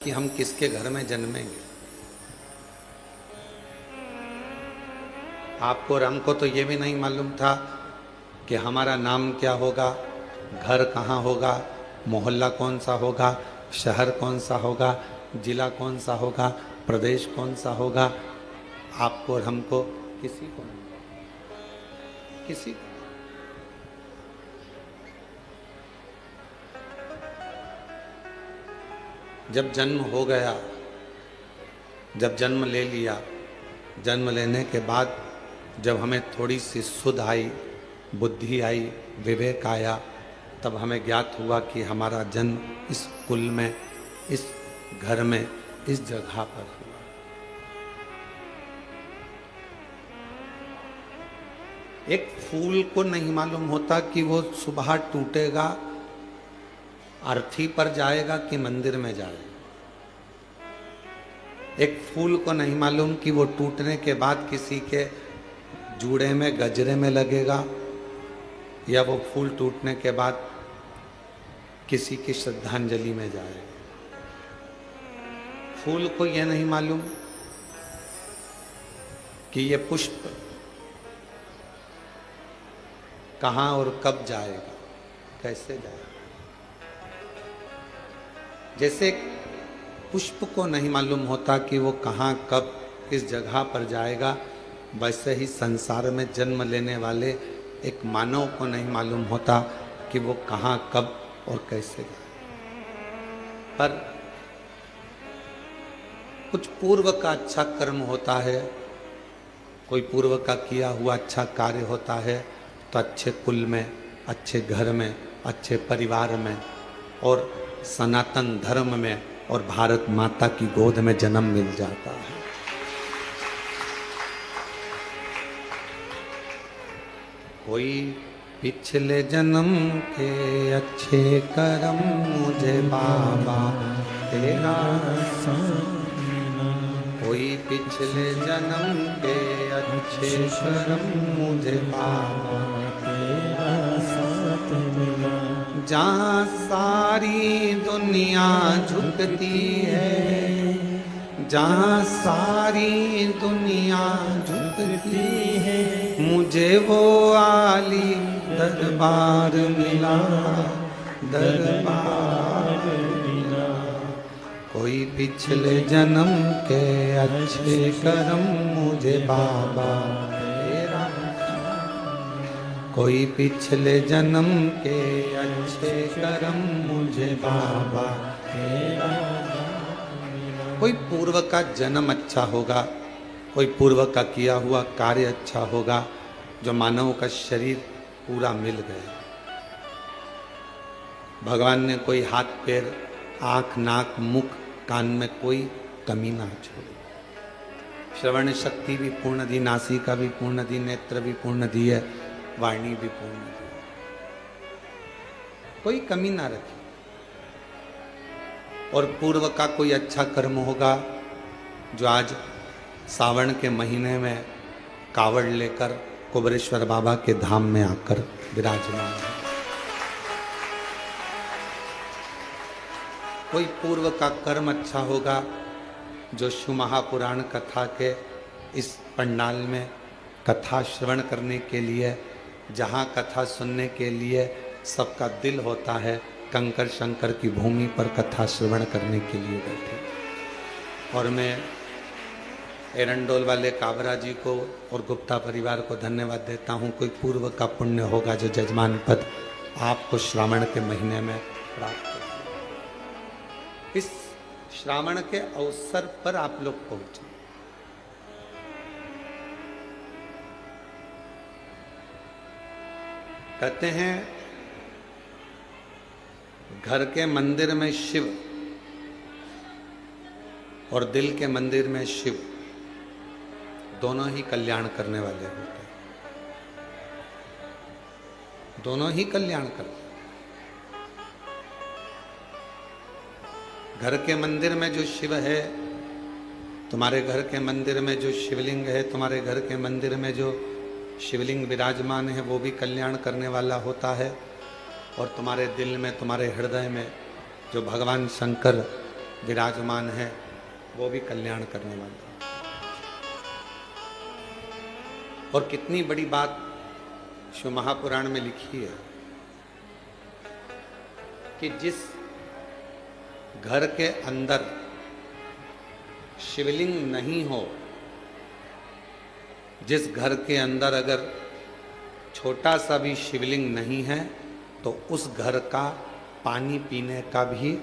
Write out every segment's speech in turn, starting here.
कि हम किसके घर में जन्मेंगे। आपको और हमको तो ये भी नहीं मालूम था कि हमारा नाम क्या होगा, घर कहाँ होगा, मोहल्ला कौन सा होगा, शहर कौन सा होगा, जिला कौन सा होगा, प्रदेश कौन सा होगा। आपको और हमको किसी को नहीं, किसी को। जब जन्म हो गया, जब जन्म ले लिया, जन्म लेने के बाद जब हमें थोड़ी सी सुध आई, बुद्धि आई, विवेक आया, तब हमें ज्ञात हुआ कि हमारा जन्म इस कुल में, इस घर में, इस जगह पर हुआ। एक फूल को नहीं मालूम होता कि वो सुबह टूटेगा, अर्थी पर जाएगा कि मंदिर में जाएगा। एक फूल को नहीं मालूम कि वो टूटने के बाद किसी के जूड़े में, गजरे में लगेगा, या वो फूल टूटने के बाद किसी की श्रद्धांजलि में जाएगा। फूल को यह नहीं मालूम कि ये पुष्प कहाँ और कब जाएगा, कैसे जाएगा। जैसे पुष्प को नहीं मालूम होता कि वो कहाँ कब किस जगह पर जाएगा, वैसे ही संसार में जन्म लेने वाले एक मानव को नहीं मालूम होता कि वो कहाँ कब और कैसे जाए। पर कुछ पूर्व का अच्छा कर्म होता है, कोई पूर्व का किया हुआ अच्छा कार्य होता है, तो अच्छे कुल में, अच्छे घर में, अच्छे परिवार में और सनातन धर्म में और भारत माता की गोद में जन्म मिल जाता है। कोई पिछले जन्म के अच्छे कर्म मुझे बाबा तेरा, कोई पिछले जन्म के अच्छे कर्म मुझे बाबा तेरा साथ मिला। जहाँ सारी दुनिया झुकती है, जहाँ सारी दुनिया झुकती है, मुझे वो आली दरबार मिला, दरबार मिला। कोई पिछले जन्म के अच्छे कर्म मुझे बाबा तेरा, कोई पिछले जन्म के अच्छे कर्म मुझे बाबा तेरा। कोई पूर्व का जन्म अच्छा होगा, कोई पूर्व का किया हुआ कार्य अच्छा होगा, जो मानव का शरीर पूरा मिल गया। भगवान ने कोई हाथ पैर, आँख, नाक, मुख, कान में कोई कमी ना छोड़ी। श्रवण शक्ति भी पूर्ण दी, नासिका भी पूर्ण दी, नेत्र भी पूर्ण दी है, वाणी भी पूर्ण दी, कोई कमी ना रखी। और पूर्व का कोई अच्छा कर्म होगा, जो आज सावन के महीने में कावड़ लेकर कुबरेश्वर बाबा के धाम में आकर विराजमान है। कोई पूर्व का कर्म अच्छा होगा, जो शिव महापुराण कथा के इस पंडाल में कथा श्रवण करने के लिए, जहाँ कथा सुनने के लिए सबका दिल होता है, कंकर शंकर की भूमि पर कथा श्रवण करने के लिए बैठे। और मैं एरंडोल वाले काबरा जी को और गुप्ता परिवार को धन्यवाद देता हूँ। कोई पूर्व का पुण्य होगा जो जजमान पद आपको श्रावण के महीने में प्राप्त हो। इस श्रावण के अवसर पर आप लोग पहुंचे। कहते हैं घर के मंदिर में शिव और दिल के मंदिर में शिव, दोनों ही कल्याण करने वाले होते हैं, दोनों ही कल्याण करते। घर के मंदिर में जो शिव है, तुम्हारे घर के मंदिर में जो शिवलिंग है, तुम्हारे घर के मंदिर में जो शिवलिंग विराजमान है, वो भी कल्याण करने वाला होता है। और तुम्हारे दिल में, तुम्हारे हृदय में जो भगवान शंकर विराजमान है वो भी कल्याण करने वाला। और कितनी बड़ी बात शिव महापुराण में लिखी है कि जिस घर के अंदर शिवलिंग नहीं हो, जिस घर के अंदर अगर छोटा सा भी शिवलिंग नहीं है, तो उस घर का पानी पीने का भी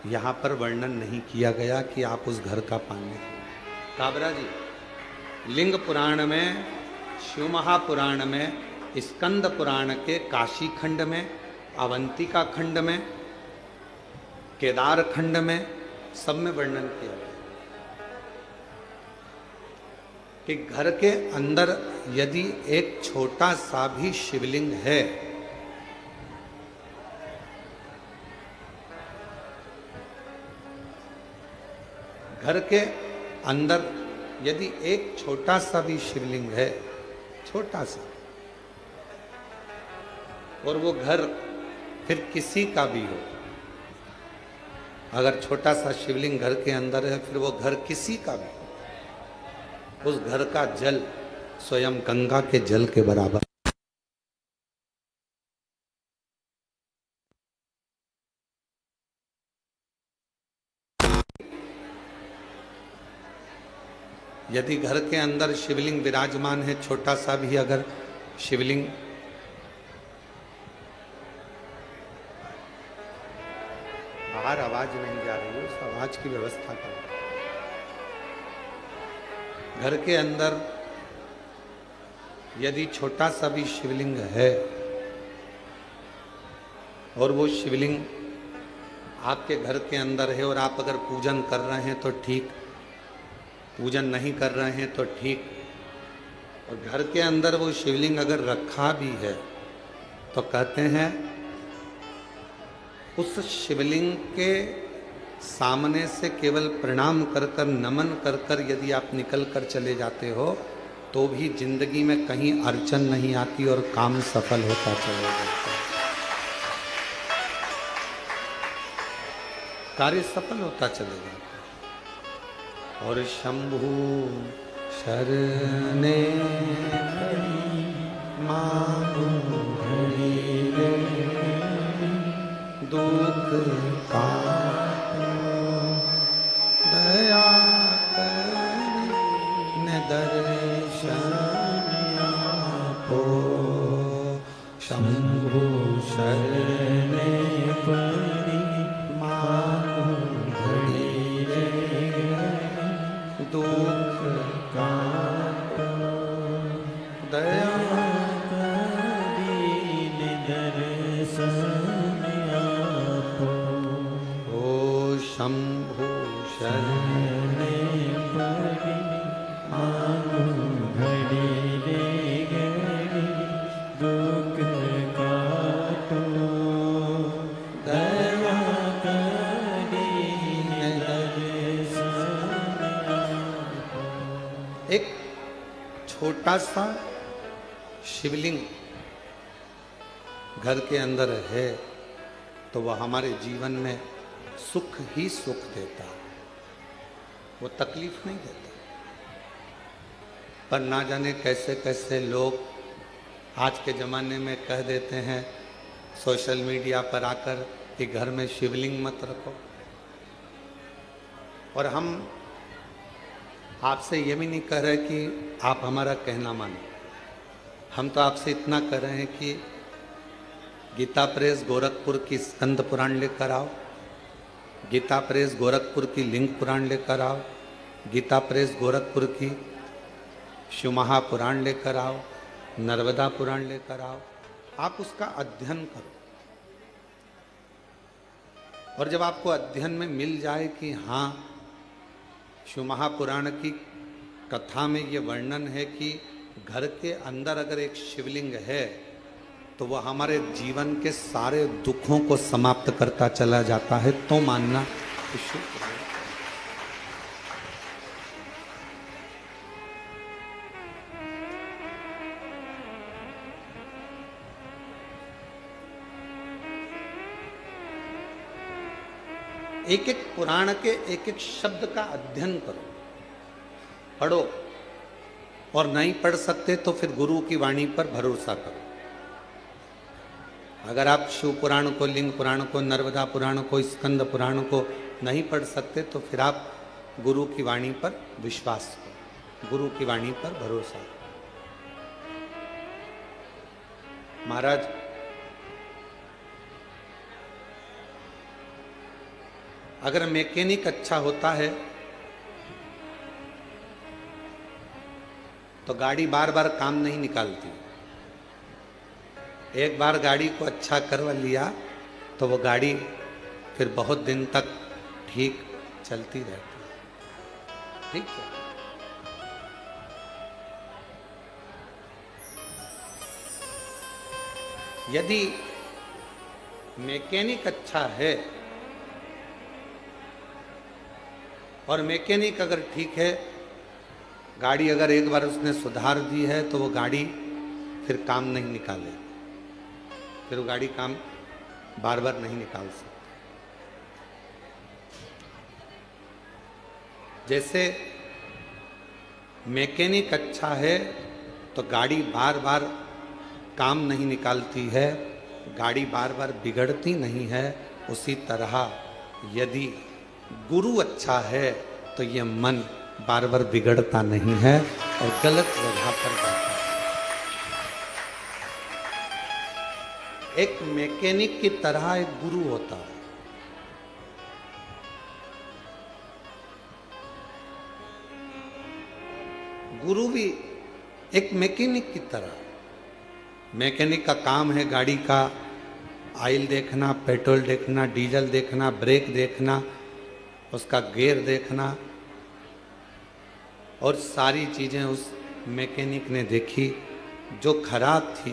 यहाँ पर वर्णन नहीं किया गया कि आप उस घर का पानी। काबरा जी, लिंग पुराण में, शिव महापुराण में, स्कंद पुराण के काशी खंड में, अवंतिका खंड में, केदार खंड में, सब में वर्णन किया गया कि घर के अंदर यदि एक छोटा सा भी शिवलिंग है, घर के अंदर यदि एक छोटा सा भी शिवलिंग है, छोटा सा, और वो घर फिर किसी का भी हो, अगर छोटा सा शिवलिंग घर के अंदर है, फिर वो घर किसी का भी, उस घर का जल स्वयं गंगा के जल के बराबर। यदि घर के अंदर शिवलिंग विराजमान है, छोटा सा भी अगर शिवलिंग, बाहर आवाज नहीं जा रही है, उस आवाज की व्यवस्था करो। घर के अंदर यदि छोटा सा भी शिवलिंग है और वो शिवलिंग आपके घर के अंदर है, और आप अगर पूजन कर रहे हैं तो ठीक, पूजन नहीं कर रहे हैं तो ठीक, और घर के अंदर वो शिवलिंग अगर रखा भी है, तो कहते हैं उस शिवलिंग के सामने से केवल प्रणाम कर कर, नमन कर कर यदि आप निकल कर चले जाते हो, तो भी जिंदगी में कहीं अड़चन नहीं आती और काम सफल होता चला जाता है, कार्य सफल होता चले जाता है। और शंभु शरणे मांगू घड़ी रे, दुख का दया करी न दर्शन आपो, शंभु शरणे पड़ी मांगू घड़ी रे, दुख का दया करी न दर्शन आपो, ओ शंभु शरणे पड़ी मांगू घड़ी रे घड़ी, दुख काटो दया करी न दर्शन आपो। एक छोटा सा शिवलिंग घर के अंदर है, तो वह हमारे जीवन में सुख ही सुख देता है, वो तकलीफ नहीं देता। पर ना जाने कैसे कैसे लोग आज के ज़माने में कह देते हैं सोशल मीडिया पर आकर कि घर में शिवलिंग मत रखो। और हम आपसे ये भी नहीं कह रहे कि आप हमारा कहना मानो, हम तो आपसे इतना कह रहे हैं कि गीता प्रेस गोरखपुर की स्कंद पुराण लेकर आओ, गीता प्रेस गोरखपुर की लिंग पुराण लेकर आओ, गीता प्रेस गोरखपुर की शिव महापुराण लेकर आओ, नर्मदा पुराण लेकर आओ, आप उसका अध्ययन करो। और जब आपको अध्ययन में मिल जाए कि हाँ, शिव महापुराण की कथा में ये वर्णन है कि घर के अंदर अगर एक शिवलिंग है तो वह हमारे जीवन के सारे दुखों को समाप्त करता चला जाता है, तो मानना कि शुभ है। एक एक पुराण के एक एक शब्द का अध्ययन करो, पढ़ो, और नहीं पढ़ सकते तो फिर गुरु की वाणी पर भरोसा करो। अगर आप शिव पुराण को, लिंग पुराण को, नर्मदा पुराण को, स्कंद पुराण को नहीं पढ़ सकते तो फिर आप गुरु की वाणी पर विश्वास करो, गुरु की वाणी पर भरोसा करो। महाराज, अगर मैकेनिक अच्छा होता है तो गाड़ी बार बार काम नहीं निकालती। एक बार गाड़ी को अच्छा करवा लिया तो वो गाड़ी फिर बहुत दिन तक ठीक चलती रहती है। ठीक है, यदि मैकेनिक अच्छा है और मैकेनिक अगर ठीक है, गाड़ी अगर एक बार उसने सुधार दी है तो वो गाड़ी फिर काम नहीं निकाले, फिर वो गाड़ी काम बार बार नहीं निकाल सकती। जैसे मैकेनिक अच्छा है तो गाड़ी बार बार काम नहीं निकालती है, गाड़ी बार बार बिगड़ती नहीं है, उसी तरह यदि गुरु अच्छा है तो ये मन बार बार बिगड़ता नहीं है और गलत जगह पर जाता है। एक मैकेनिक की तरह एक गुरु होता है। गुरु भी एक मैकेनिक की तरह। मैकेनिक का काम है गाड़ी का ऑयल देखना, पेट्रोल देखना, डीजल देखना, ब्रेक देखना, उसका गियर देखना, और सारी चीजें उस मैकेनिक ने देखी, जो खराब थी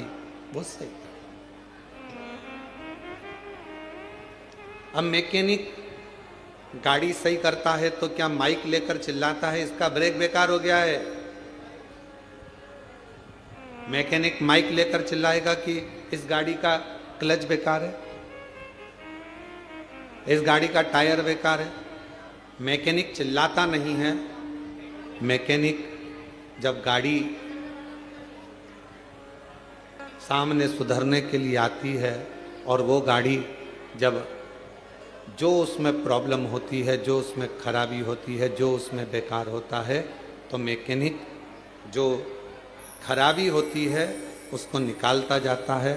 वो सही। अब मैकेनिक गाड़ी सही करता है तो क्या माइक लेकर चिल्लाता है इसका ब्रेक बेकार हो गया है? मैकेनिक माइक लेकर चिल्लाएगा कि इस गाड़ी का क्लच बेकार है, इस गाड़ी का टायर बेकार है? मैकेनिक चिल्लाता नहीं है। मैकेनिक जब गाड़ी सामने सुधरने के लिए आती है और वो गाड़ी जब जो उसमें प्रॉब्लम होती है, जो उसमें खराबी होती है, जो उसमें बेकार होता है, तो मैकेनिक जो खराबी होती है उसको निकालता जाता है,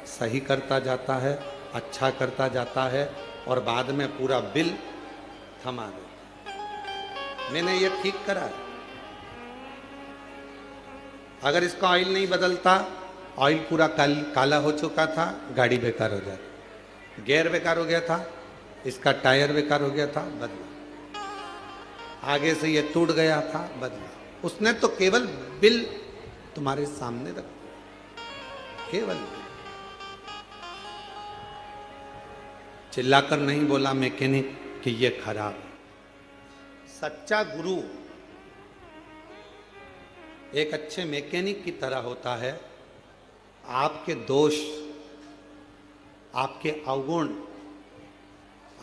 सही करता जाता है, अच्छा करता जाता है, और बाद में पूरा बिल थमा देता है, मैंने ये ठीक करा है। अगर इसका ऑयल नहीं बदलता, ऑयल पूरा काला हो चुका था, गाड़ी बेकार हो जाती। गियर बेकार हो गया था, इसका टायर बेकार हो गया था, बदला। आगे से ये टूट गया था, बदला। उसने तो केवल बिल तुम्हारे सामने रख, केवल चिल्लाकर नहीं बोला मैकेनिक कि ये खराब है। सच्चा गुरु एक अच्छे मैकेनिक की तरह होता है। आपके दोष, आपके अवगुण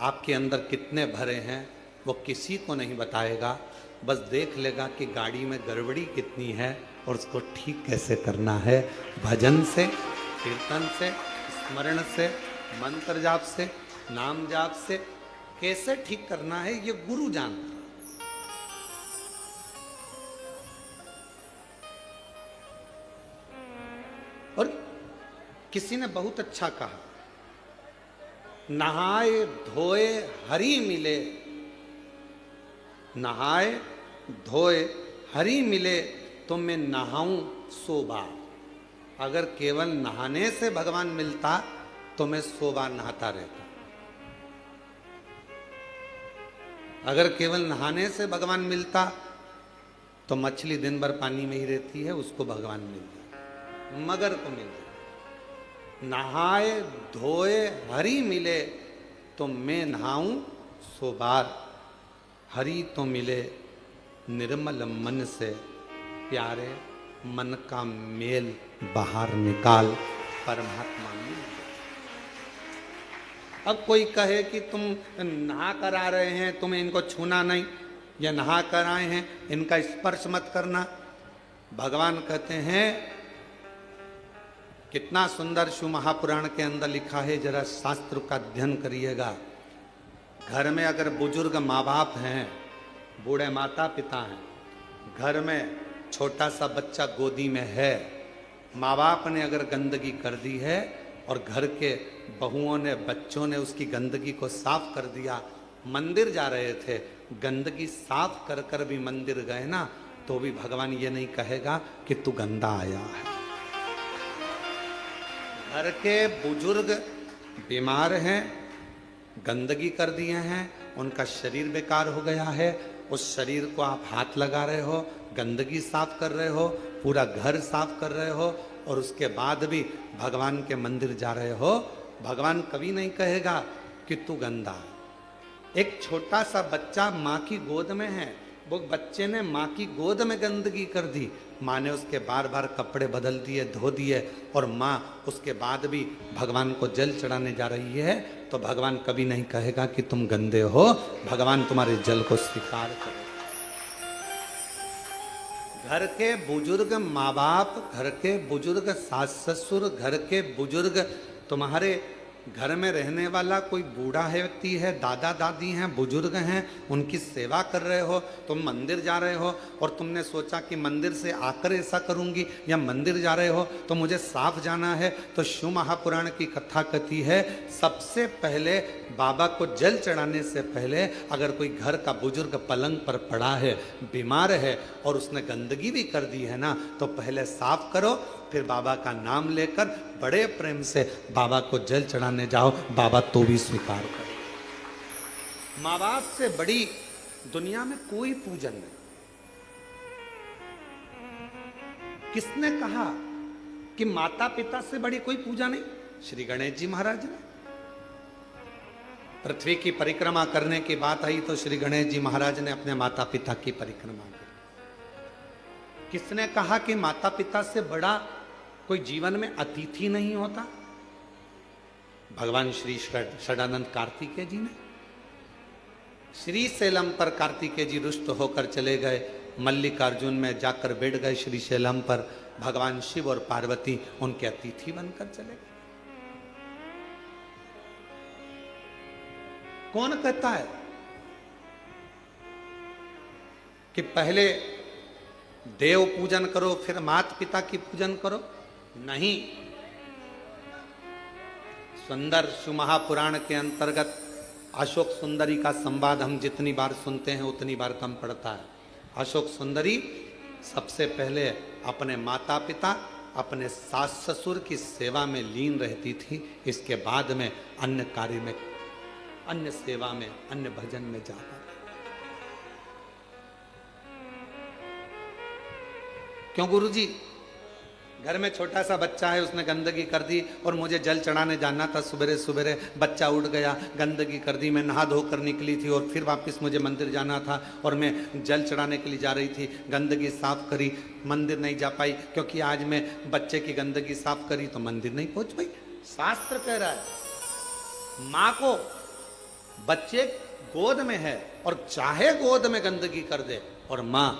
आपके अंदर कितने भरे हैं वो किसी को नहीं बताएगा, बस देख लेगा कि गाड़ी में गड़बड़ी कितनी है और उसको ठीक कैसे करना है। भजन से, कीर्तन से, स्मरण से, मंत्र जाप से, नाम जाप से कैसे ठीक करना है ये गुरु जानता है। और किसी ने बहुत अच्छा कहा, नहाए धोए हरि मिले, नहाए धोए हरि मिले तो मैं नहाऊं 100 बार। अगर केवल नहाने से भगवान मिलता तो मैं 100 बार नहाता रहता। अगर केवल नहाने से भगवान मिलता तो मछली दिन भर पानी में ही रहती है, उसको भगवान मिल जाए, मगर को मिल जाए। नहाए धोए हरि मिले तो मैं नहाऊं 100 बार। हरि तो मिले निर्मल मन से, प्यारे मन का मेल बाहर निकाल, परमात्मा मिल गया। अब कोई कहे कि तुम नहा कर आ रहे हैं, तुम्हें इनको छूना नहीं, या नहा कर आए हैं, इनका स्पर्श मत करना। भगवान कहते हैं, कितना सुंदर शिव महापुराण के अंदर लिखा है, जरा शास्त्र का अध्ययन करिएगा। घर में अगर बुजुर्ग माँ बाप हैं, बूढ़े माता पिता हैं, घर में छोटा सा बच्चा गोदी में है, माँ बाप ने अगर गंदगी कर दी है और घर के बहुओं ने, बच्चों ने उसकी गंदगी को साफ कर दिया, मंदिर जा रहे थे, गंदगी साफ कर कर भी मंदिर गए ना, तो भी भगवान ये नहीं कहेगा कि तू गंदा आया है। घर के बुजुर्ग बीमार हैं, गंदगी कर दिए हैं, उनका शरीर बेकार हो गया है, उस शरीर को आप हाथ लगा रहे हो, गंदगी साफ कर रहे हो, पूरा घर साफ कर रहे हो, और उसके बाद भी भगवान के मंदिर जा रहे हो, भगवान कभी नहीं कहेगा कि तू गंदा। एक छोटा सा बच्चा माँ की गोद में है, वो बच्चे ने माँ की गोद में गंदगी कर दी, माँ ने उसके बार बार कपड़े बदल दिए, धो दिए, और माँ उसके बाद भी भगवान को जल चढ़ाने जा रही है, तो भगवान कभी नहीं कहेगा कि तुम गंदे हो, भगवान तुम्हारे जल को स्वीकार करेगा। घर के बुजुर्ग माँ बाप, घर के बुजुर्ग सास ससुर, घर के बुजुर्ग, तुम्हारे घर में रहने वाला कोई बूढ़ा है व्यक्ति है, दादा दादी हैं, बुजुर्ग हैं, उनकी सेवा कर रहे हो, तुम मंदिर जा रहे हो और तुमने सोचा कि मंदिर से आकर ऐसा करूंगी, या मंदिर जा रहे हो तो मुझे साफ जाना है, तो शिव महापुराण की कथा कहती है, सबसे पहले बाबा को जल चढ़ाने से पहले अगर कोई घर का बुजुर्ग पलंग पर पड़ा है, बीमार है, और उसने गंदगी भी कर दी है ना, तो पहले साफ करो, फिर बाबा का नाम लेकर बड़े प्रेम से बाबा को जल चढ़ाने जाओ, बाबा तो भी स्वीकार करो। माँ बाप से बड़ी दुनिया में कोई पूजन नहीं। किसने कहा कि माता पिता से बड़ी कोई पूजा नहीं? श्री गणेश जी महाराज ने। पृथ्वी की परिक्रमा करने की बात आई तो श्री गणेश जी महाराज ने अपने माता पिता की परिक्रमा की। किसने कहा कि माता पिता से बड़ा कोई जीवन में अतिथि नहीं होता? भगवान श्री षडानंद कार्तिकेय जी ने। श्री शैलम पर कार्तिकेय जी रुष्ट होकर चले गए, मल्लिकार्जुन में जाकर बैठ गए श्री शैलम पर, भगवान शिव और पार्वती उनके अतिथि बनकर चले गए। कौन कहता है कि पहले देव पूजन करो फिर माता पिता की पूजन करो? नहीं। सुंदर शिव महापुराण के अंतर्गत अशोक सुंदरी का संवाद हम जितनी बार सुनते हैं उतनी बार कम पड़ता है। अशोक सुंदरी सबसे पहले अपने माता पिता, अपने सास ससुर की सेवा में लीन रहती थी, इसके बाद में अन्य कार्य में, अन्य सेवा में, अन्य भजन में जाता। क्यों गुरुजी? घर में छोटा सा बच्चा है, उसने गंदगी कर दी और मुझे जल चढ़ाने जाना था, सुबह सुबह बच्चा उठ गया, गंदगी कर दी, मैं नहा धो कर निकली थी और फिर वापस मुझे मंदिर जाना था और मैं जल चढ़ाने के लिए जा रही थी, गंदगी साफ करी, मंदिर नहीं जा पाई क्योंकि आज मैं बच्चे की गंदगी साफ करी तो मंदिर नहीं पहुंच पाई। शास्त्र कह रहा है माँ को बच्चे गोद में है और चाहे गोद में गंदगी कर दे और माँ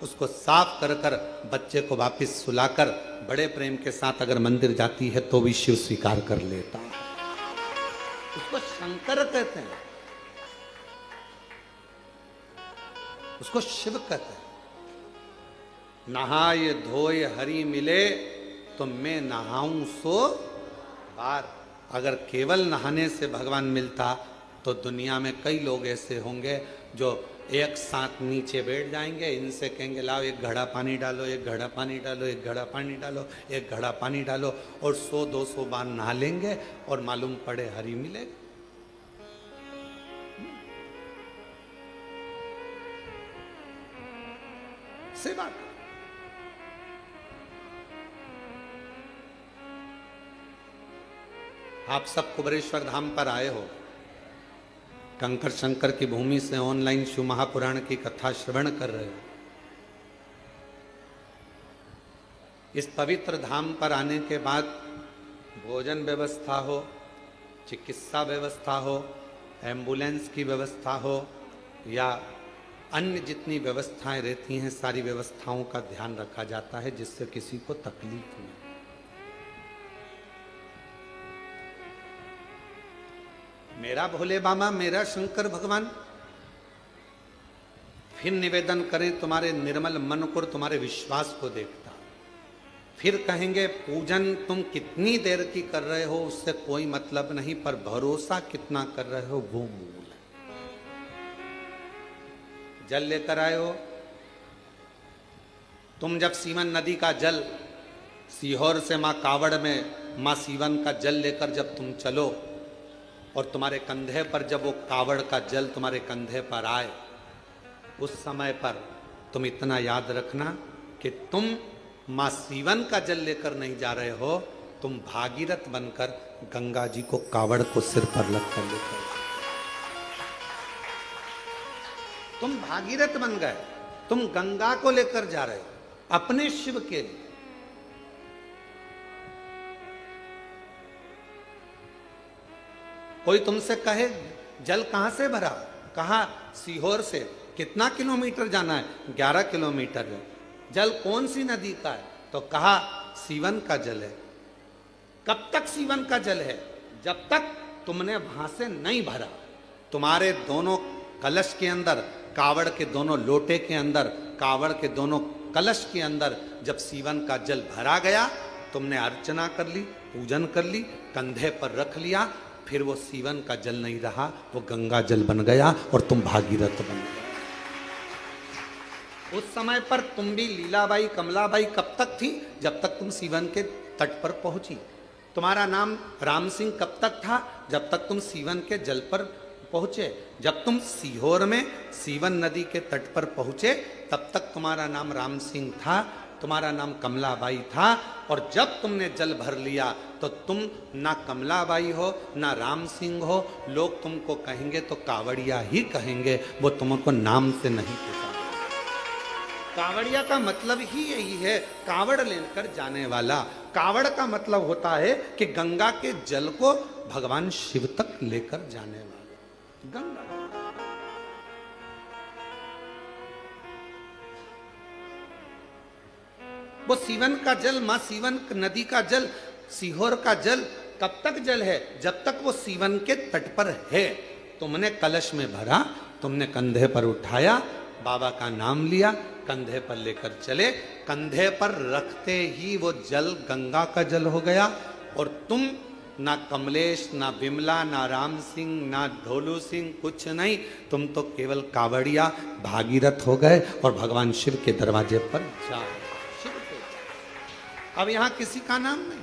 उसको साफ कर कर बच्चे को वापस सुलाकर बड़े प्रेम के साथ अगर मंदिर जाती है तो भी शिव स्वीकार कर लेता है। उसको शंकर कहते हैं, उसको शिव कहते हैं। नहाय धोय हरि मिले तो मैं नहाऊं सो बार। अगर केवल नहाने से भगवान मिलता तो दुनिया में कई लोग ऐसे होंगे जो एक साथ नीचे बैठ जाएंगे, इनसे कहेंगे लाओ एक घड़ा पानी डालो, एक घड़ा पानी डालो, एक घड़ा पानी डालो, एक घड़ा पानी डालो, और 100-200 बार नहा लेंगे और मालूम पड़े हरि मिलेगा। सेवा आप सब कुबरेश्वर धाम पर आए हो, कंकर शंकर की भूमि से ऑनलाइन शिव महापुराण की कथा श्रवण कर रहे हो। इस पवित्र धाम पर आने के बाद भोजन व्यवस्था हो, चिकित्सा व्यवस्था हो, एम्बुलेंस की व्यवस्था हो या अन्य जितनी व्यवस्थाएं रहती हैं, सारी व्यवस्थाओं का ध्यान रखा जाता है जिससे किसी को तकलीफ नहीं। मेरा भोले बाबा, मेरा शंकर भगवान फिर निवेदन करें तुम्हारे निर्मल मन को, तुम्हारे विश्वास को देखता। फिर कहेंगे पूजन तुम कितनी देर की कर रहे हो उससे कोई मतलब नहीं, पर भरोसा कितना कर रहे हो वो मूल है। जल लेकर आए हो तुम, जब सीवन नदी का जल सीहोर से मां कावड़ में मां सीवन का जल लेकर जब तुम चलो और तुम्हारे कंधे पर जब वो कावड़ का जल तुम्हारे कंधे पर आए, उस समय पर तुम इतना याद रखना कि तुम मां सीवन का जल लेकर नहीं जा रहे हो, तुम भागीरथ बनकर गंगा जी को कावड़ को सिर पर लगकर लेकर, तुम भागीरथ बन गए, तुम गंगा को लेकर जा रहे हो अपने शिव के लिए। कोई तुमसे कहे जल कहां से भरा, कहा सीहोर से, कितना किलोमीटर जाना है, 11 किलोमीटर है। जल कौन सी नदी का है, तो कहा सीवन का जल है। कब तक सीवन का जल है, जब तक तुमने वहां से नहीं भरा। तुम्हारे दोनों कलश के अंदर, कावड़ के दोनों लोटे के अंदर, कावड़ के दोनों कलश के अंदर जब सीवन का जल भरा गया, तुमने अर्चना कर ली, पूजन कर ली, कंधे पर रख लिया, फिर वो सीवन का जल नहीं रहा, वो गंगा जल बन गया और तुम भागीरथ बन गए। उस समय पर तुम भी लीलाबाई, कमलाबाई कब तक थी, जब तक तुम सीवन के तट पर पहुंची। तुम्हारा नाम राम सिंह कब तक था, जब तक तुम सीवन के जल पर पहुंचे। जब तुम सीहोर में सीवन नदी के तट पर पहुंचे, तब तक तुम्हारा नाम राम सिंह था, तुम्हारा नाम कमलाबाई था। और जब तुमने जल भर लिया तो तुम ना कमलाबाई हो ना राम सिंह हो, लोग तुमको कहेंगे तो कावड़िया ही कहेंगे, वो तुमको नाम से नहीं पुकारेंगे। कावड़िया का मतलब ही यही है, कावड़ लेकर जाने वाला। कावड़ का मतलब होता है कि गंगा के जल को भगवान शिव तक लेकर जाने वाला गंगा। वो सीवन का जल, मां सीवन नदी का जल, सीहोर का जल कब तक जल है, जब तक वो सीवन के तट पर है। तुमने कलश में भरा, तुमने कंधे पर उठाया, बाबा का नाम लिया, कंधे पर लेकर चले, कंधे पर रखते ही वो जल गंगा का जल हो गया। और तुम ना कमलेश, ना बिमला, ना राम सिंह, ना ढोलू सिंह, कुछ नहीं, तुम तो केवल कावड़िया भागीरथ हो गए और भगवान शिव के दरवाजे पर जा। अब यहां किसी का नाम नहीं,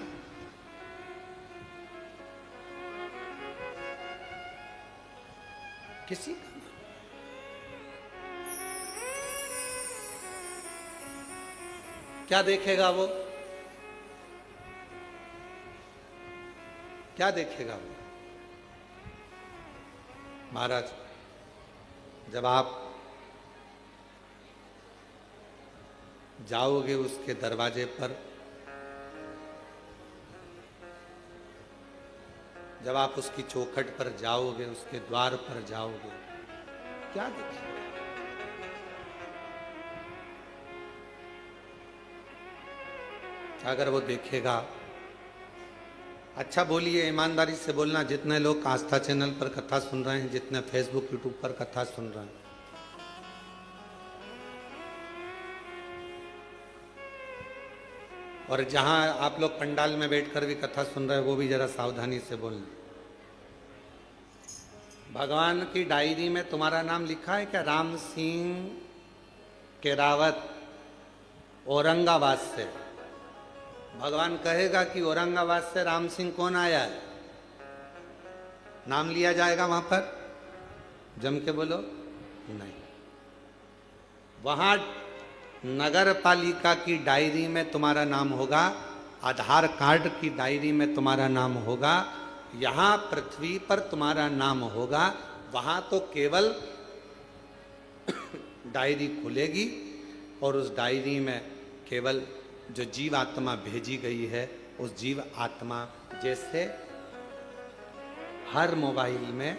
किसी का नाम। क्या देखेगा वो, क्या देखेगा वो? महाराज, जब आप जाओगे उसके दरवाजे पर, जब आप उसकी चौखट पर जाओगे, उसके द्वार पर जाओगे, क्या देखेंगे? अगर वो देखेगा, अच्छा बोलिए, ईमानदारी से बोलना, जितने लोग आस्था चैनल पर कथा सुन रहे हैं, जितने फेसबुक यूट्यूब पर कथा सुन रहे हैं, और जहां आप लोग पंडाल में बैठकर भी कथा सुन रहे हैं, वो भी जरा सावधानी से बोलना। भगवान की डायरी में तुम्हारा नाम लिखा है क्या? राम सिंह केरावत, औरंगाबाद से। भगवान कहेगा कि औरंगाबाद से राम सिंह कौन आया है, नाम लिया जाएगा वहां पर? जम के बोलो नहीं। वहां नगर पालिका की डायरी में तुम्हारा नाम होगा, आधार कार्ड की डायरी में तुम्हारा नाम होगा, यहां पृथ्वी पर तुम्हारा नाम होगा। वहां तो केवल डायरी खुलेगी और उस डायरी में केवल जो जीव आत्मा भेजी गई है, उस जीव आत्मा, जैसे हर मोबाइल में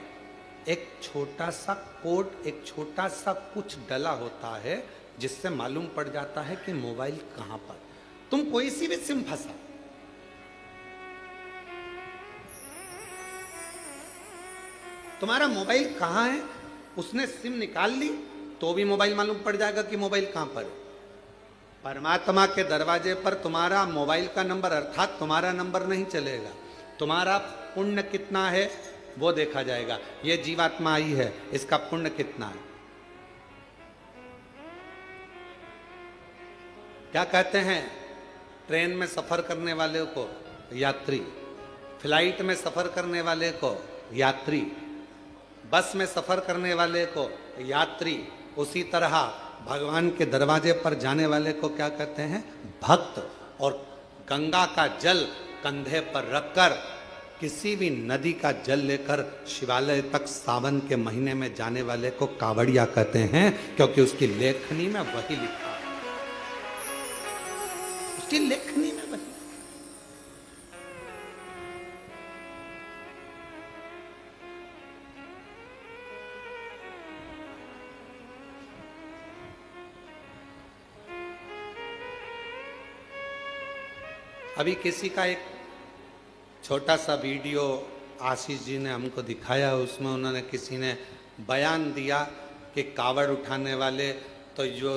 एक छोटा सा कोड, एक छोटा सा कुछ डला होता है जिससे मालूम पड़ जाता है कि मोबाइल कहां पर। तुम कोई सी भी सिम फंसा, तुम्हारा मोबाइल कहां है, उसने सिम निकाल ली तो भी मोबाइल मालूम पड़ जाएगा कि मोबाइल कहां पर है। परमात्मा के दरवाजे पर तुम्हारा मोबाइल का नंबर अर्थात तुम्हारा नंबर नहीं चलेगा, तुम्हारा पुण्य कितना है वो देखा जाएगा। ये जीवात्मा आई है, इसका पुण्य कितना है। क्या कहते हैं, ट्रेन में सफर करने वाले को यात्री, फ्लाइट में सफर करने वाले को यात्री, बस में सफर करने वाले को यात्री, उसी तरह भगवान के दरवाजे पर जाने वाले को क्या कहते हैं, भक्त। और गंगा का जल कंधे पर रखकर किसी भी नदी का जल लेकर शिवालय तक सावन के महीने में जाने वाले को कावड़िया कहते हैं, क्योंकि उसकी लेखनी में वही लिखा है, उसकी लेखनी में वही। अभी किसी का एक छोटा सा वीडियो आशीष जी ने हमको दिखाया, उसमें उन्होंने किसी ने बयान दिया कि कावड़ उठाने वाले तो जो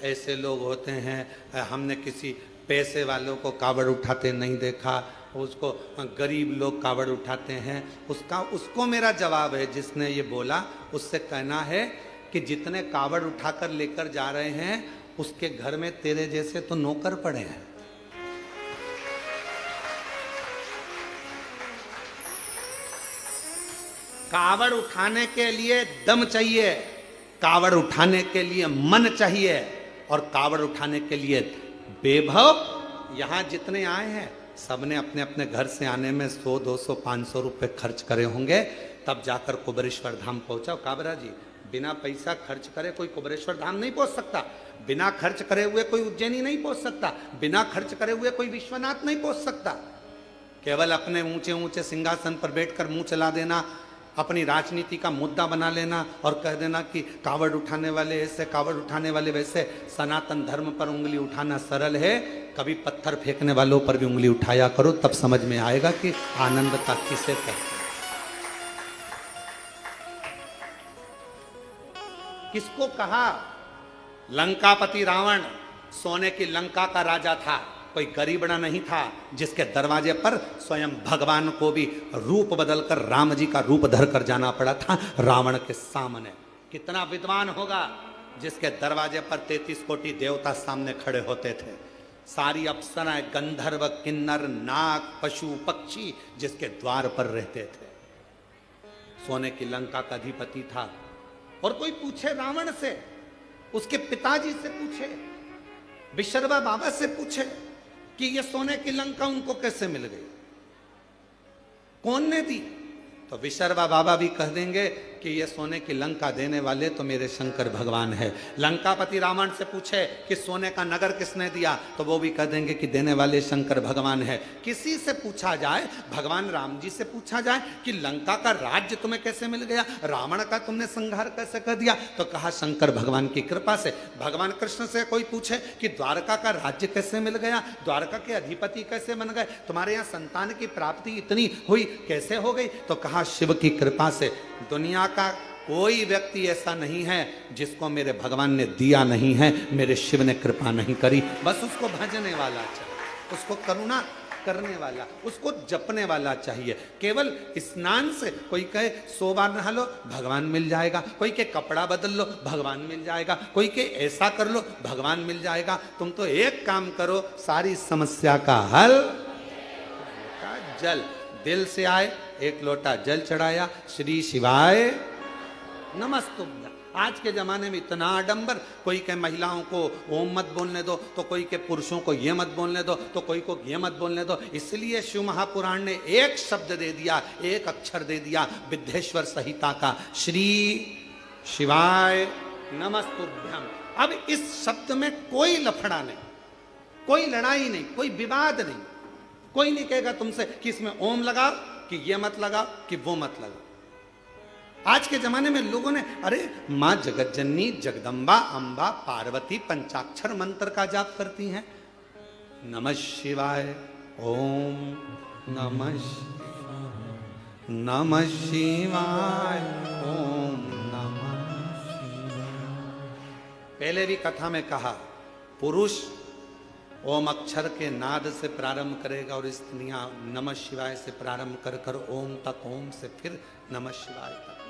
ऐसे लोग होते हैं, हमने किसी पैसे वालों को कावड़ उठाते नहीं देखा, उसको गरीब लोग कावड़ उठाते हैं। उसको मेरा जवाब है, जिसने ये बोला उससे कहना है कि जितने कावड़ उठाकर लेकर जा रहे हैं उसके घर में तेरे जैसे तो नौकर पड़े हैं। कावड़ उठाने के लिए दम चाहिए, कावड़ उठाने के लिए मन चाहिए, और कावड़ उठाने के लिए बेभव। यहां जितने आए हैं सबने अपने अपने घर से आने में 100, 200, 500 रुपए खर्च करे होंगे, तब जाकर कुबेरेश्वर धाम पहुंचा। काबरा जी, बिना पैसा खर्च करे कोई कुबेरेश्वर धाम नहीं पहुंच सकता, बिना खर्च करे हुए कोई उज्जैनी नहीं पहुंच सकता, बिना खर्च करे हुए कोई विश्वनाथ नहीं पहुंच सकता। केवल अपने ऊंचे ऊंचे सिंहासन पर बैठकर मुंह चला देना, अपनी राजनीति का मुद्दा बना लेना और कह देना कि कावड़ उठाने वाले ऐसे, कावड़ उठाने वाले वैसे। सनातन धर्म पर उंगली उठाना सरल है, कभी पत्थर फेंकने वालों पर भी उंगली उठाया करो, तब समझ में आएगा कि आनंदता किसे कहते हैं। किसको कहा, लंकापति रावण सोने की लंका का राजा था, कोई गरीबड़ा नहीं था, जिसके दरवाजे पर स्वयं भगवान को भी रूप बदलकर राम जी का रूप धरकर जाना पड़ा था रावण के सामने। कितना विद्वान होगा जिसके दरवाजे पर 33 कोटि देवता सामने खड़े होते थे, सारी अप्सराएं, गंधर्व, किन्नर, नाग, पशु, पक्षी जिसके द्वार पर रहते थे। सोने की लंका का अधिपति था। और कोई पूछे रावण से, उसके पिताजी से पूछे, विशर्वा बाबा से पूछे कि ये सोने की लंका उनको कैसे मिल गई, कौन ने दी, तो विशर्वा बाबा भी कह देंगे कि ये सोने की लंका देने वाले तो मेरे शंकर भगवान है। लंकापति रावण से पूछे कि सोने का नगर किसने दिया, तो वो भी कह देंगे कि देने वाले शंकर भगवान है। किसी से पूछा जाए, भगवान राम जी से पूछा जाए कि लंका का राज्य तुम्हें कैसे मिल गया, रावण का तुमने संहार कैसे कर दिया, तो कहा शंकर भगवान की कृपा से। भगवान कृष्ण से कोई पूछे कि द्वारका का राज्य कैसे मिल गया, द्वारका के अधिपति कैसे बन गए, तुम्हारे यहाँ संतान की प्राप्ति इतनी हुई कैसे हो गई, तो कहा शिव की कृपा से। दुनिया का कोई व्यक्ति ऐसा नहीं है जिसको मेरे भगवान ने दिया नहीं है, मेरे शिव ने कृपा नहीं करी। बस उसको भजने वाला चाहिए, उसको करुणा करने वाला, उसको जपने वाला चाहिए। केवल स्नान से कोई कहे 100 बार नहा लो, भगवान मिल जाएगा, कोई के कपड़ा बदल लो, भगवान मिल जाएगा, कोई के ऐसा कर लो, भगवान मिल जाएगा। तुम तो एक काम करो, सारी समस्या का हल का जल दिल से आए, एक लोटा जल चढ़ाया, श्री शिवाय नमस्तुभ्यं। आज के जमाने में इतना आडंबर, कोई के महिलाओं को ओम मत बोलने दो, तो कोई के पुरुषों को ये मत बोलने दो, तो कोई को ये मत बोलने दो। इसलिए शिव महापुराण ने एक शब्द दे दिया, एक अक्षर दे दिया विद्येश्वर संहिता का, श्री शिवाय नमस्तुभ्यं। अब इस शब्द में कोई लफड़ा नहीं, कोई लड़ाई नहीं, कोई विवाद नहीं, कोई नहीं कहेगा तुमसे कि इसमें ओम लगाओ, कि ये मत लगाओ कि वो मत लगाओ। आज के जमाने में लोगों ने, अरे मां जगत जननी जगदम्बा अंबा पार्वती पंचाक्षर मंत्र का जाप करती हैं। नमः शिवाय, ओम नमः शिवाय, नमः शिवाय, ओम नमः शिवाय। पहले भी कथा में कहा, पुरुष ओम अक्षर के नाद से प्रारंभ करेगा और स्त्रियां नमः शिवाय से प्रारंभ कर कर ओम तक, ओम से फिर नमः शिवाय तक।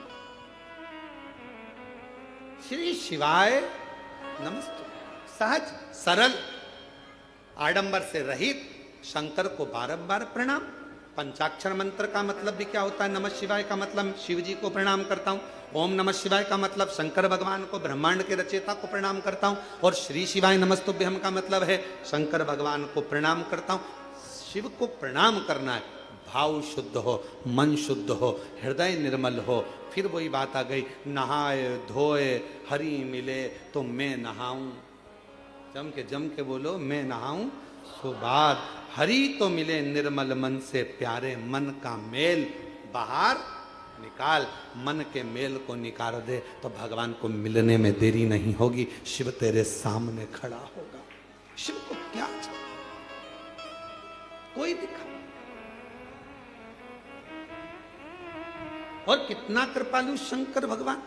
श्री शिवाय नमस्ते। सहज सरल आडंबर से रहित शंकर को बारंबार प्रणाम। पंचाक्षर मंत्र का मतलब भी क्या होता है? नमः शिवाय का मतलब शिव जी को प्रणाम करता हूं। ओम नमः शिवाय का मतलब शंकर भगवान को, ब्रह्मांड के रचयिता को प्रणाम करता हूं। और श्री शिवाय नमस्तुभ्यम का मतलब है शंकर भगवान को प्रणाम करता हूं। शिव को प्रणाम करना है, भाव शुद्ध हो, मन शुद्ध हो, हृदय निर्मल हो। फिर वही बात आ गई, नहाए धोए हरि मिले तो मैं नहाऊं। जम के बोलो, मैं नहाऊं सुबाद। हरि तो मिले निर्मल मन से प्यारे, मन का मेल बाहर निकाल। मन के मेल को निकाल दे तो भगवान को मिलने में देरी नहीं होगी। शिव तेरे सामने खड़ा होगा। शिव को क्या चाहिए? कोई दिखा। और कितना कृपालु शंकर भगवान।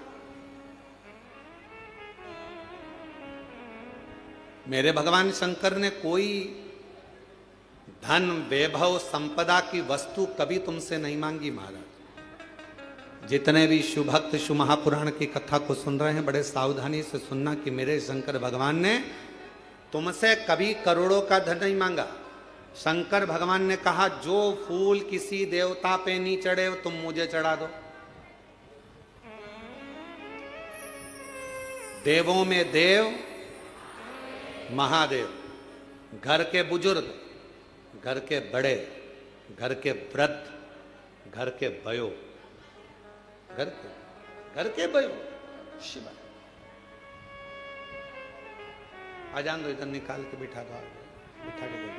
मेरे भगवान शंकर ने कोई धन वैभव संपदा की वस्तु कभी तुमसे नहीं मांगी महाराज। जितने भी शुभक्त शिव महापुराण की कथा को सुन रहे हैं, बड़े सावधानी से सुनना कि मेरे शंकर भगवान ने तुमसे कभी करोड़ों का धन नहीं मांगा। शंकर भगवान ने कहा, जो फूल किसी देवता पे नहीं चढ़े तुम मुझे चढ़ा दो। देवों में देव महादेव, घर के बुजुर्ग, घर के बड़े, घर के वृद्ध, घर के भयो, घर के भयो शिवा। आ जान दो, इधर निकाल के बिठा दो, बिठा के दो।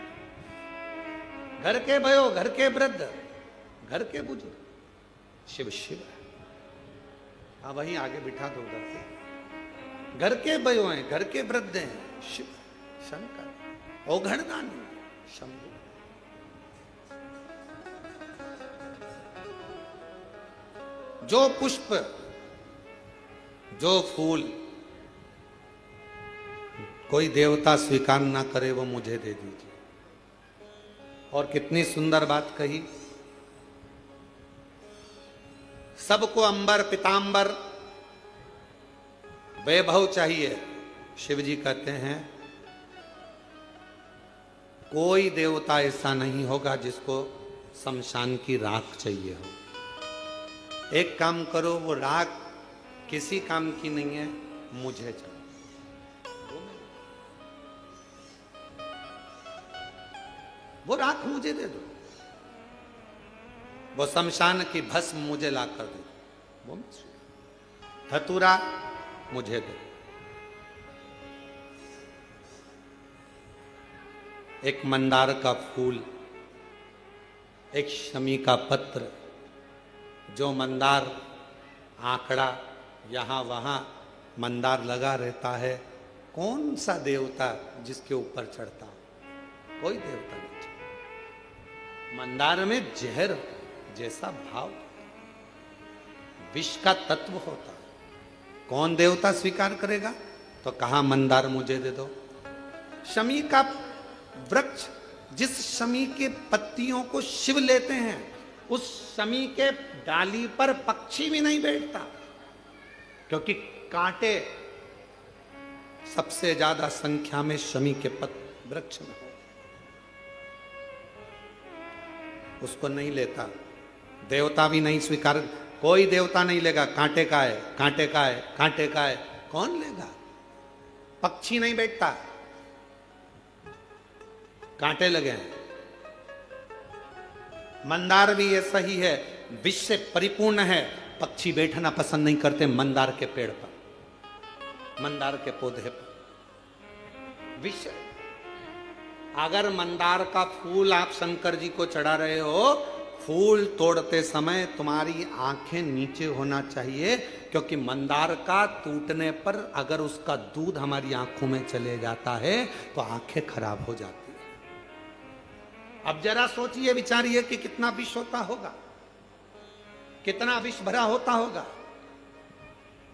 घर के भयो, घर के वृद्ध, घर के बुजुर्ग शिव शिव। हाँ वहीं आगे बिठा दो उधर के। घर के भयो हैं, घर के वृद्ध हैं शिव शंकर। औघड़दानी शंभु। जो पुष्प, जो फूल कोई देवता स्वीकार ना करे वो मुझे दे दीजिए। और कितनी सुंदर बात कही। सबको अंबर पीतांबर वैभव चाहिए। शिव जी कहते हैं कोई देवता ऐसा नहीं होगा जिसको शमशान की राख चाहिए हो। एक काम करो, वो राख किसी काम की नहीं है, मुझे चाहिए। वो राख मुझे दे दो, वो शमशान की भस्म मुझे ला कर दे दो, वो धतूरा मुझे दो। एक मंदार का फूल, एक शमी का पत्र। जो मंदार आंकड़ा यहाँ वहाँ मंदार लगा रहता है, कौन सा देवता जिसके ऊपर चढ़ता? कोई देवता नहीं चढ़ता। मंदार में जहर जैसा भाव, विष का तत्व होता। कौन देवता स्वीकार करेगा? तो कहा मंदार मुझे दे दो। शमी का वृक्ष, जिस शमी के पत्तियों को शिव लेते हैं, उस शमी के डाली पर पक्षी भी नहीं बैठता, क्योंकि कांटे सबसे ज्यादा संख्या में शमी के वृक्ष में हो। उसको नहीं लेता, देवता भी नहीं स्वीकार। कोई देवता नहीं लेगा। कांटे का है, कांटे का है, कांटे का है, कौन लेगा? पक्षी नहीं बैठता, कांटे लगे हैं। मंदार भी ऐसा ही है, विष से परिपूर्ण है। पक्षी बैठना पसंद नहीं करते मंदार के पेड़ पर, मंदार के पौधे पर। विष। अगर मंदार का फूल आप शंकर जी को चढ़ा रहे हो, फूल तोड़ते समय तुम्हारी आंखें नीचे होना चाहिए, क्योंकि मंदार का टूटने पर अगर उसका दूध हमारी आंखों में चले जाता है तो आंखें खराब हो जाती है। अब जरा सोचिए, विचारिए कि कितना विष होता होगा, कितना विष भरा होता होगा।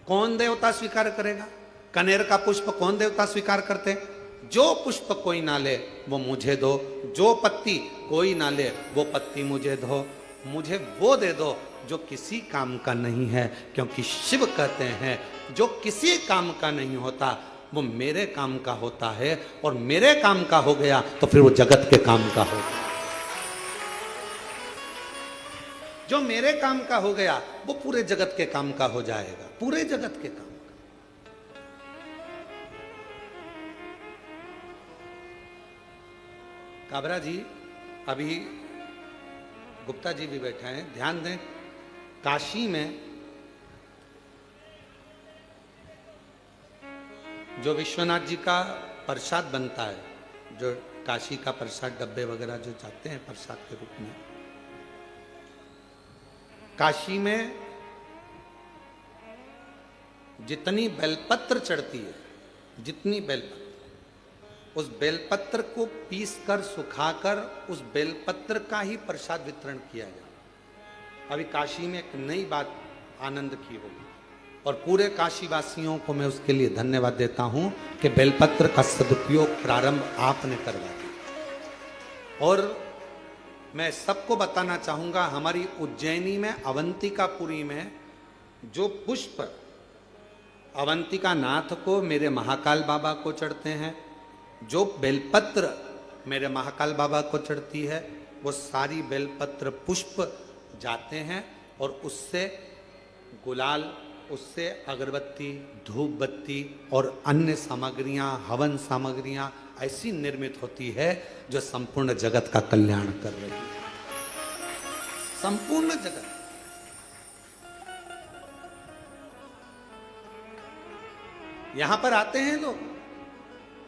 कौन देवता स्वीकार करेगा? कनेर का पुष्प कौन देवता स्वीकार करते? जो पुष्प कोई ना ले वो मुझे दो, जो पत्ती कोई ना ले वो पत्ती मुझे दो, मुझे वो दे दो जो किसी काम का नहीं है, क्योंकि शिव कहते हैं जो किसी काम का नहीं होता वो मेरे काम का होता है, और मेरे काम का हो गया तो फिर वो जगत के काम का होगा। जो मेरे काम का हो गया वो पूरे जगत के काम का हो जाएगा, पूरे जगत के काम का। काबरा जी, अभी गुप्ता जी भी बैठे हैं, ध्यान दें, काशी में जो विश्वनाथ जी का प्रसाद बनता है, जो काशी का प्रसाद डब्बे वगैरह जो जाते हैं प्रसाद के रूप में, काशी में जितनी बेलपत्र चढ़ती है, जितनी बेलपत्र, उस बेलपत्र को पीस कर सुखाकर उस बेलपत्र का ही प्रसाद वितरण किया जाए। अभी काशी में एक नई बात आनंद की होगी, और पूरे काशी वासियों को मैं उसके लिए धन्यवाद देता हूं कि बेलपत्र का सदुपयोग प्रारंभ आपने करवा दिया। और मैं सबको बताना चाहूंगा, हमारी उज्जैनी में अवंतिकापुरी में जो पुष्प अवंतिका नाथ को, मेरे महाकाल बाबा को चढ़ते हैं, जो बेलपत्र मेरे महाकाल बाबा को चढ़ती है, वो सारी बेलपत्र पुष्प जाते हैं और उससे गुलाल, उससे अगरबत्ती, धूप बत्ती और अन्य सामग्रियां, हवन सामग्रियां ऐसी निर्मित होती है जो संपूर्ण जगत का कल्याण कर रही है। संपूर्ण जगत। यहां पर आते हैं लोग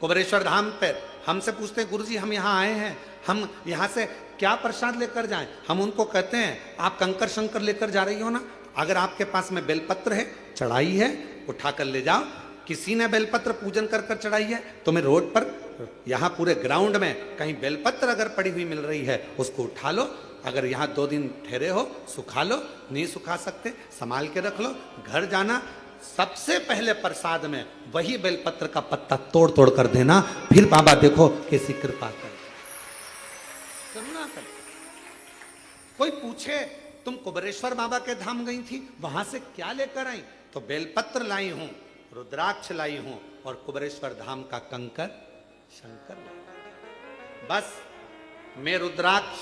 कुबेरेश्वर धाम पर, हमसे पूछते हैं गुरुजी हम यहाँ आए हैं, हम यहाँ से क्या प्रसाद लेकर जाएं? हम उनको कहते हैं आप कंकर शंकर लेकर जा रही हो ना, अगर आपके पास में बेलपत्र है, चढ़ाई है, उठाकर ले जाओ। किसी ने बेलपत्र पूजन कर कर चढ़ाई है, तुम्हें रोड पर, यहाँ पूरे ग्राउंड में कहीं बेलपत्र अगर पड़ी हुई मिल रही है, उसको उठा लो। अगर यहाँ 2 दिन ठहरे हो, सुखा लो, नहीं सुखा सकते संभाल के रख लो। घर जाना, सबसे पहले प्रसाद में वही बेलपत्र का पत्ता तोड़ तोड़ कर देना, फिर बाबा देखो कैसी कृपा कर, करुणा कर। कोई पूछे तुम कुबेरेश्वर बाबा के धाम गई थी, वहां से क्या लेकर आई? तो बेलपत्र लाई हूं, रुद्राक्ष लाई हूं और कुबेरेश्वर धाम का कंकर शंकर लाई। बस मैं रुद्राक्ष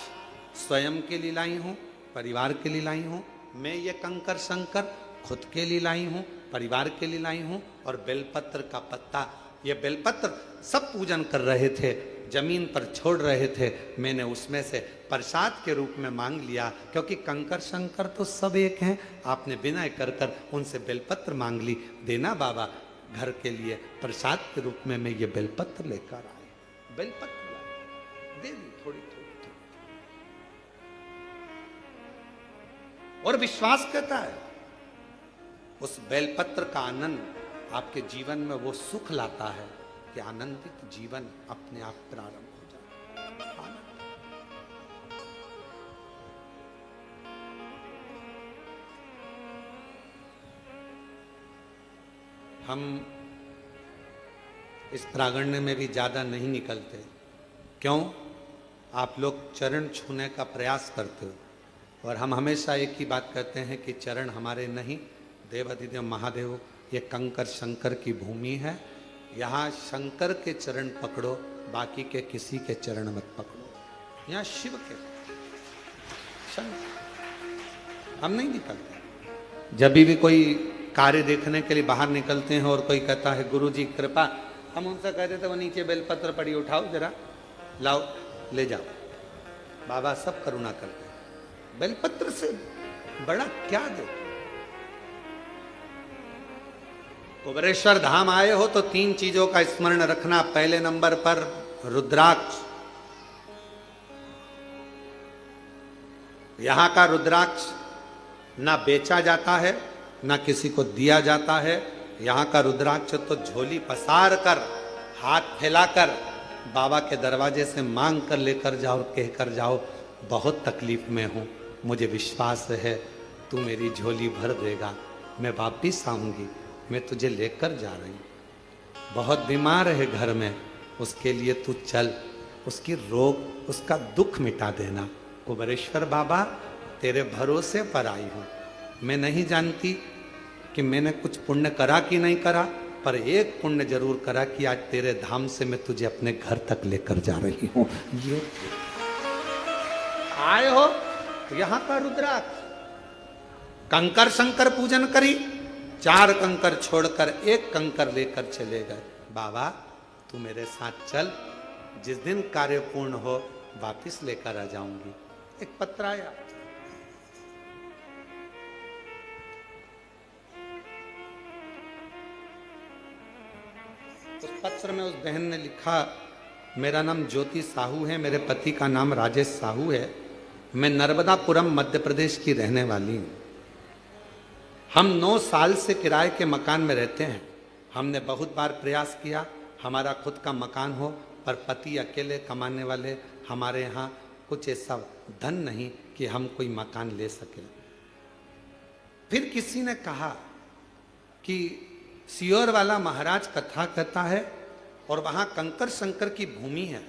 स्वयं के लिए लाई हूं, परिवार के लिए लाई हूं। मैं ये कंकर शंकर खुद के लिए लाई हूं, परिवार के लिए लाई हूं। और बेलपत्र का पत्ता, ये बेलपत्र सब पूजन कर रहे थे, जमीन पर छोड़ रहे थे, मैंने उसमें से प्रसाद के रूप में मांग लिया, क्योंकि कंकर शंकर तो सब एक हैं। आपने विनय कर कर उनसे बेलपत्र मांग ली, देना बाबा घर के लिए प्रसाद के रूप में। मैं ये बेलपत्र लेकर आए, बेलपत्र दे दी थोड़ी थोड़ी। और विश्वास कहता है उस बेलपत्र का आनंद आपके जीवन में वो सुख लाता है कि आनंदित जीवन अपने आप प्रारंभ हो जाता है। हम इस प्रांगण में भी ज्यादा नहीं निकलते, क्यों? आप लोग चरण छूने का प्रयास करते हो, और हम हमेशा एक ही बात कहते हैं कि चरण हमारे नहीं, देवाधिदेव महादेव, ये कंकर शंकर की भूमि है। यहाँ शंकर के चरण पकड़ो, बाकी के किसी के चरण मत पकड़ो। यहाँ शिव के शंकर। हम नहीं निकलते। जब भी कोई कार्य देखने के लिए बाहर निकलते हैं और कोई कहता है गुरुजी कृपा, हम उनसे कहते थे वो नीचे बेलपत्र पड़ी, उठाओ जरा, लाओ, ले जाओ। बाबा सब करुणा करते हैं, बेलपत्र से बड़ा क्या दे। कुबेरेश्वर धाम आए हो तो 3 चीजों का स्मरण रखना। पहले नंबर पर रुद्राक्ष, यहाँ का रुद्राक्ष ना बेचा जाता है, ना किसी को दिया जाता है। यहाँ का रुद्राक्ष तो झोली पसार कर, हाथ फैलाकर बाबा के दरवाजे से मांग कर लेकर जाओ, कह कर जाओ बहुत तकलीफ में हूँ, मुझे विश्वास है तू मेरी झोली भर देगा, मैं वापिस आऊँगी, मैं तुझे लेकर जा रही हूँ। बहुत बीमार है घर में, उसके लिए तू चल, उसकी रोग, उसका दुख मिटा देना। कुबेरेश्वर बाबा तेरे भरोसे पर आई हूँ। मैं नहीं जानती कि मैंने कुछ पुण्य करा कि नहीं करा, पर एक पुण्य जरूर करा कि आज तेरे धाम से मैं तुझे अपने घर तक लेकर जा रही हूँ। ये आए हो यहाँ का रुद्राक्ष, कंकर शंकर पूजन करी, 4 कंकर छोड़कर 1 कंकर लेकर चले गए। बाबा तू मेरे साथ चल, जिस दिन कार्य पूर्ण हो वापिस लेकर आ जाऊंगी। एक पत्र आया, उस पत्र में उस बहन ने लिखा, मेरा नाम ज्योति साहू है, मेरे पति का नाम राजेश साहू है, मैं नर्मदापुरम मध्य प्रदेश की रहने वाली हूँ। हम 9 साल से किराए के मकान में रहते हैं। हमने बहुत बार प्रयास किया हमारा खुद का मकान हो, पर पति अकेले कमाने वाले, हमारे यहाँ कुछ ऐसा धन नहीं कि हम कोई मकान ले सके। फिर किसी ने कहा कि सियोर वाला महाराज कथा कहता है और वहाँ कंकर शंकर की भूमि है,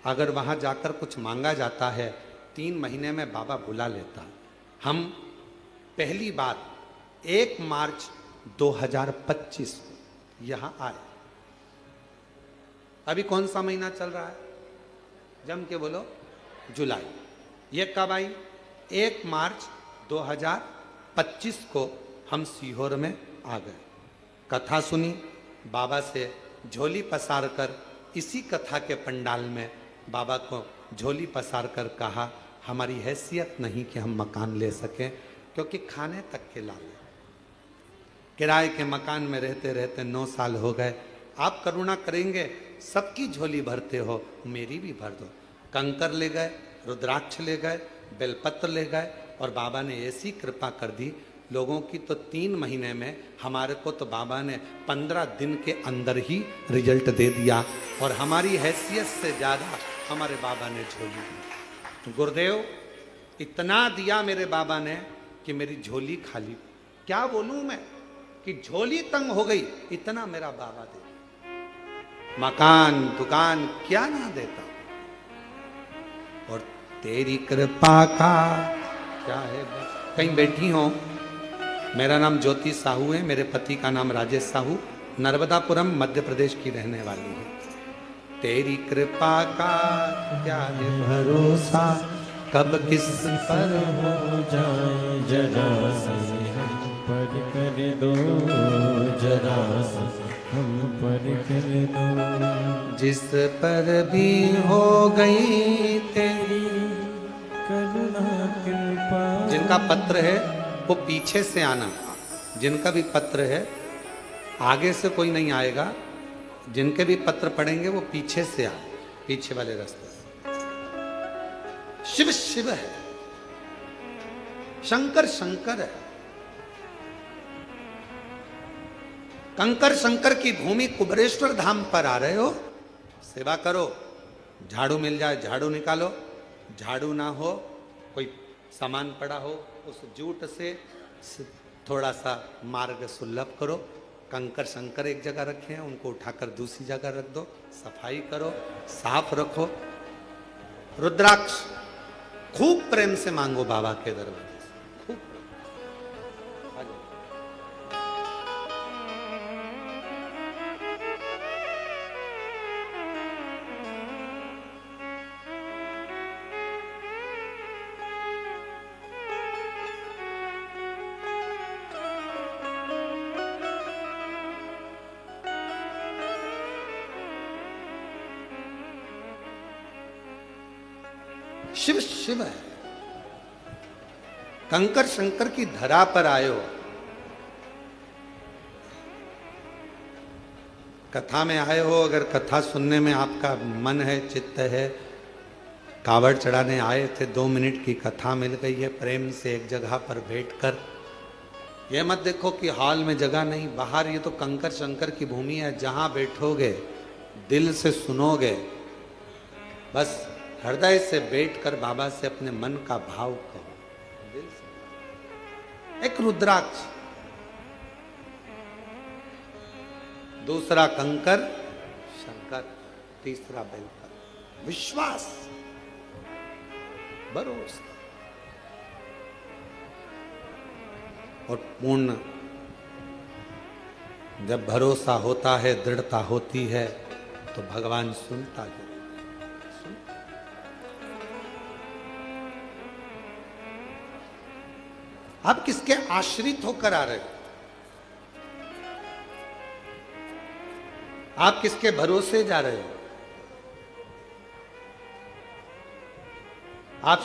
अगर वहाँ जाकर कुछ मांगा जाता है 3 महीने में बाबा बुला लेता। हम पहली बार 1 मार्च 2025 यहाँ आए। अभी कौन सा महीना चल रहा है, जम के बोलो, जुलाई। ये कब आई? 1 मार्च 2025 को हम सीहोर में आ गए। कथा सुनी, बाबा से झोली पसार कर, इसी कथा के पंडाल में बाबा को झोली पसार कर कहा, हमारी हैसियत नहीं कि हम मकान ले सकें, क्योंकि खाने तक के लाले, किराए के मकान में रहते रहते 9 साल हो गए। आप करुणा करेंगे, सबकी झोली भरते हो, मेरी भी भर दो। कंकर ले गए, रुद्राक्ष ले गए, बेलपत्र ले गए, और बाबा ने ऐसी कृपा कर दी लोगों की, तो 3 महीने में, हमारे को तो बाबा ने 15 दिन के अंदर ही रिजल्ट दे दिया, और हमारी हैसियत से ज़्यादा हमारे बाबा ने झोली दी। गुरुदेव इतना दिया मेरे बाबा ने कि मेरी झोली खाली, क्या बोलूँ मैं कि झोली तंग हो गई, इतना मेरा बाबा दे। मकान दुकान क्या ना देता, और तेरी कृपा का क्या है। कहीं बैठी हो, मेरा नाम ज्योति साहू है, मेरे पति का नाम राजेश साहू, नर्मदापुरम मध्य प्रदेश की रहने वाली है। तेरी कृपा का क्या है भरोसा, कब किस पर हो जाए जरा से हम पर कर दो, जरा हम पर कर दो। जिस पर भी हो गई तेरी करुणा कृपा। जिनका पत्र है वो पीछे से आना, जिनका भी पत्र है आगे से कोई नहीं आएगा, जिनके भी पत्र पढ़ेंगे वो पीछे से आ, पीछे वाले रास्ते से। शिव शिव है, शंकर शंकर है। कंकर शंकर की भूमि कुबेरेश्वर धाम पर आ रहे हो, सेवा करो। झाड़ू मिल जाए झाड़ू निकालो, झाड़ू ना हो कोई सामान पड़ा हो उस जूट से थोड़ा सा मार्ग सुलभ करो। कंकर शंकर एक जगह रखे हैं, उनको उठाकर दूसरी जगह रख दो, सफाई करो, साफ रखो। रुद्राक्ष खूब प्रेम से मांगो बाबा के दरबार से, खूब। शिव शिव है, कंकर शंकर की धरा पर आए हो। कथा में आए हो, अगर कथा सुनने में आपका मन है, चित्त है, कावड़ चढ़ाने आए थे, 2 मिनट की कथा मिल गई है, प्रेम से एक जगह पर बैठकर। ये मत देखो कि हॉल में जगह नहीं, बाहर ये तो कंकर शंकर की भूमि है, जहां बैठोगे दिल से सुनोगे, बस हृदय से बैठकर बाबा से अपने मन का भाव कहो, दिल से। एक रुद्राक्ष, दूसरा कंकर शंकर, तीसरा बेलपत्र। विश्वास, भरोसा और पूर्ण। जब भरोसा होता है, दृढ़ता होती है, तो भगवान सुनता है। आप किसके आश्रित होकर आ रहे हो? आप किसके भरोसे जा रहे हो? आप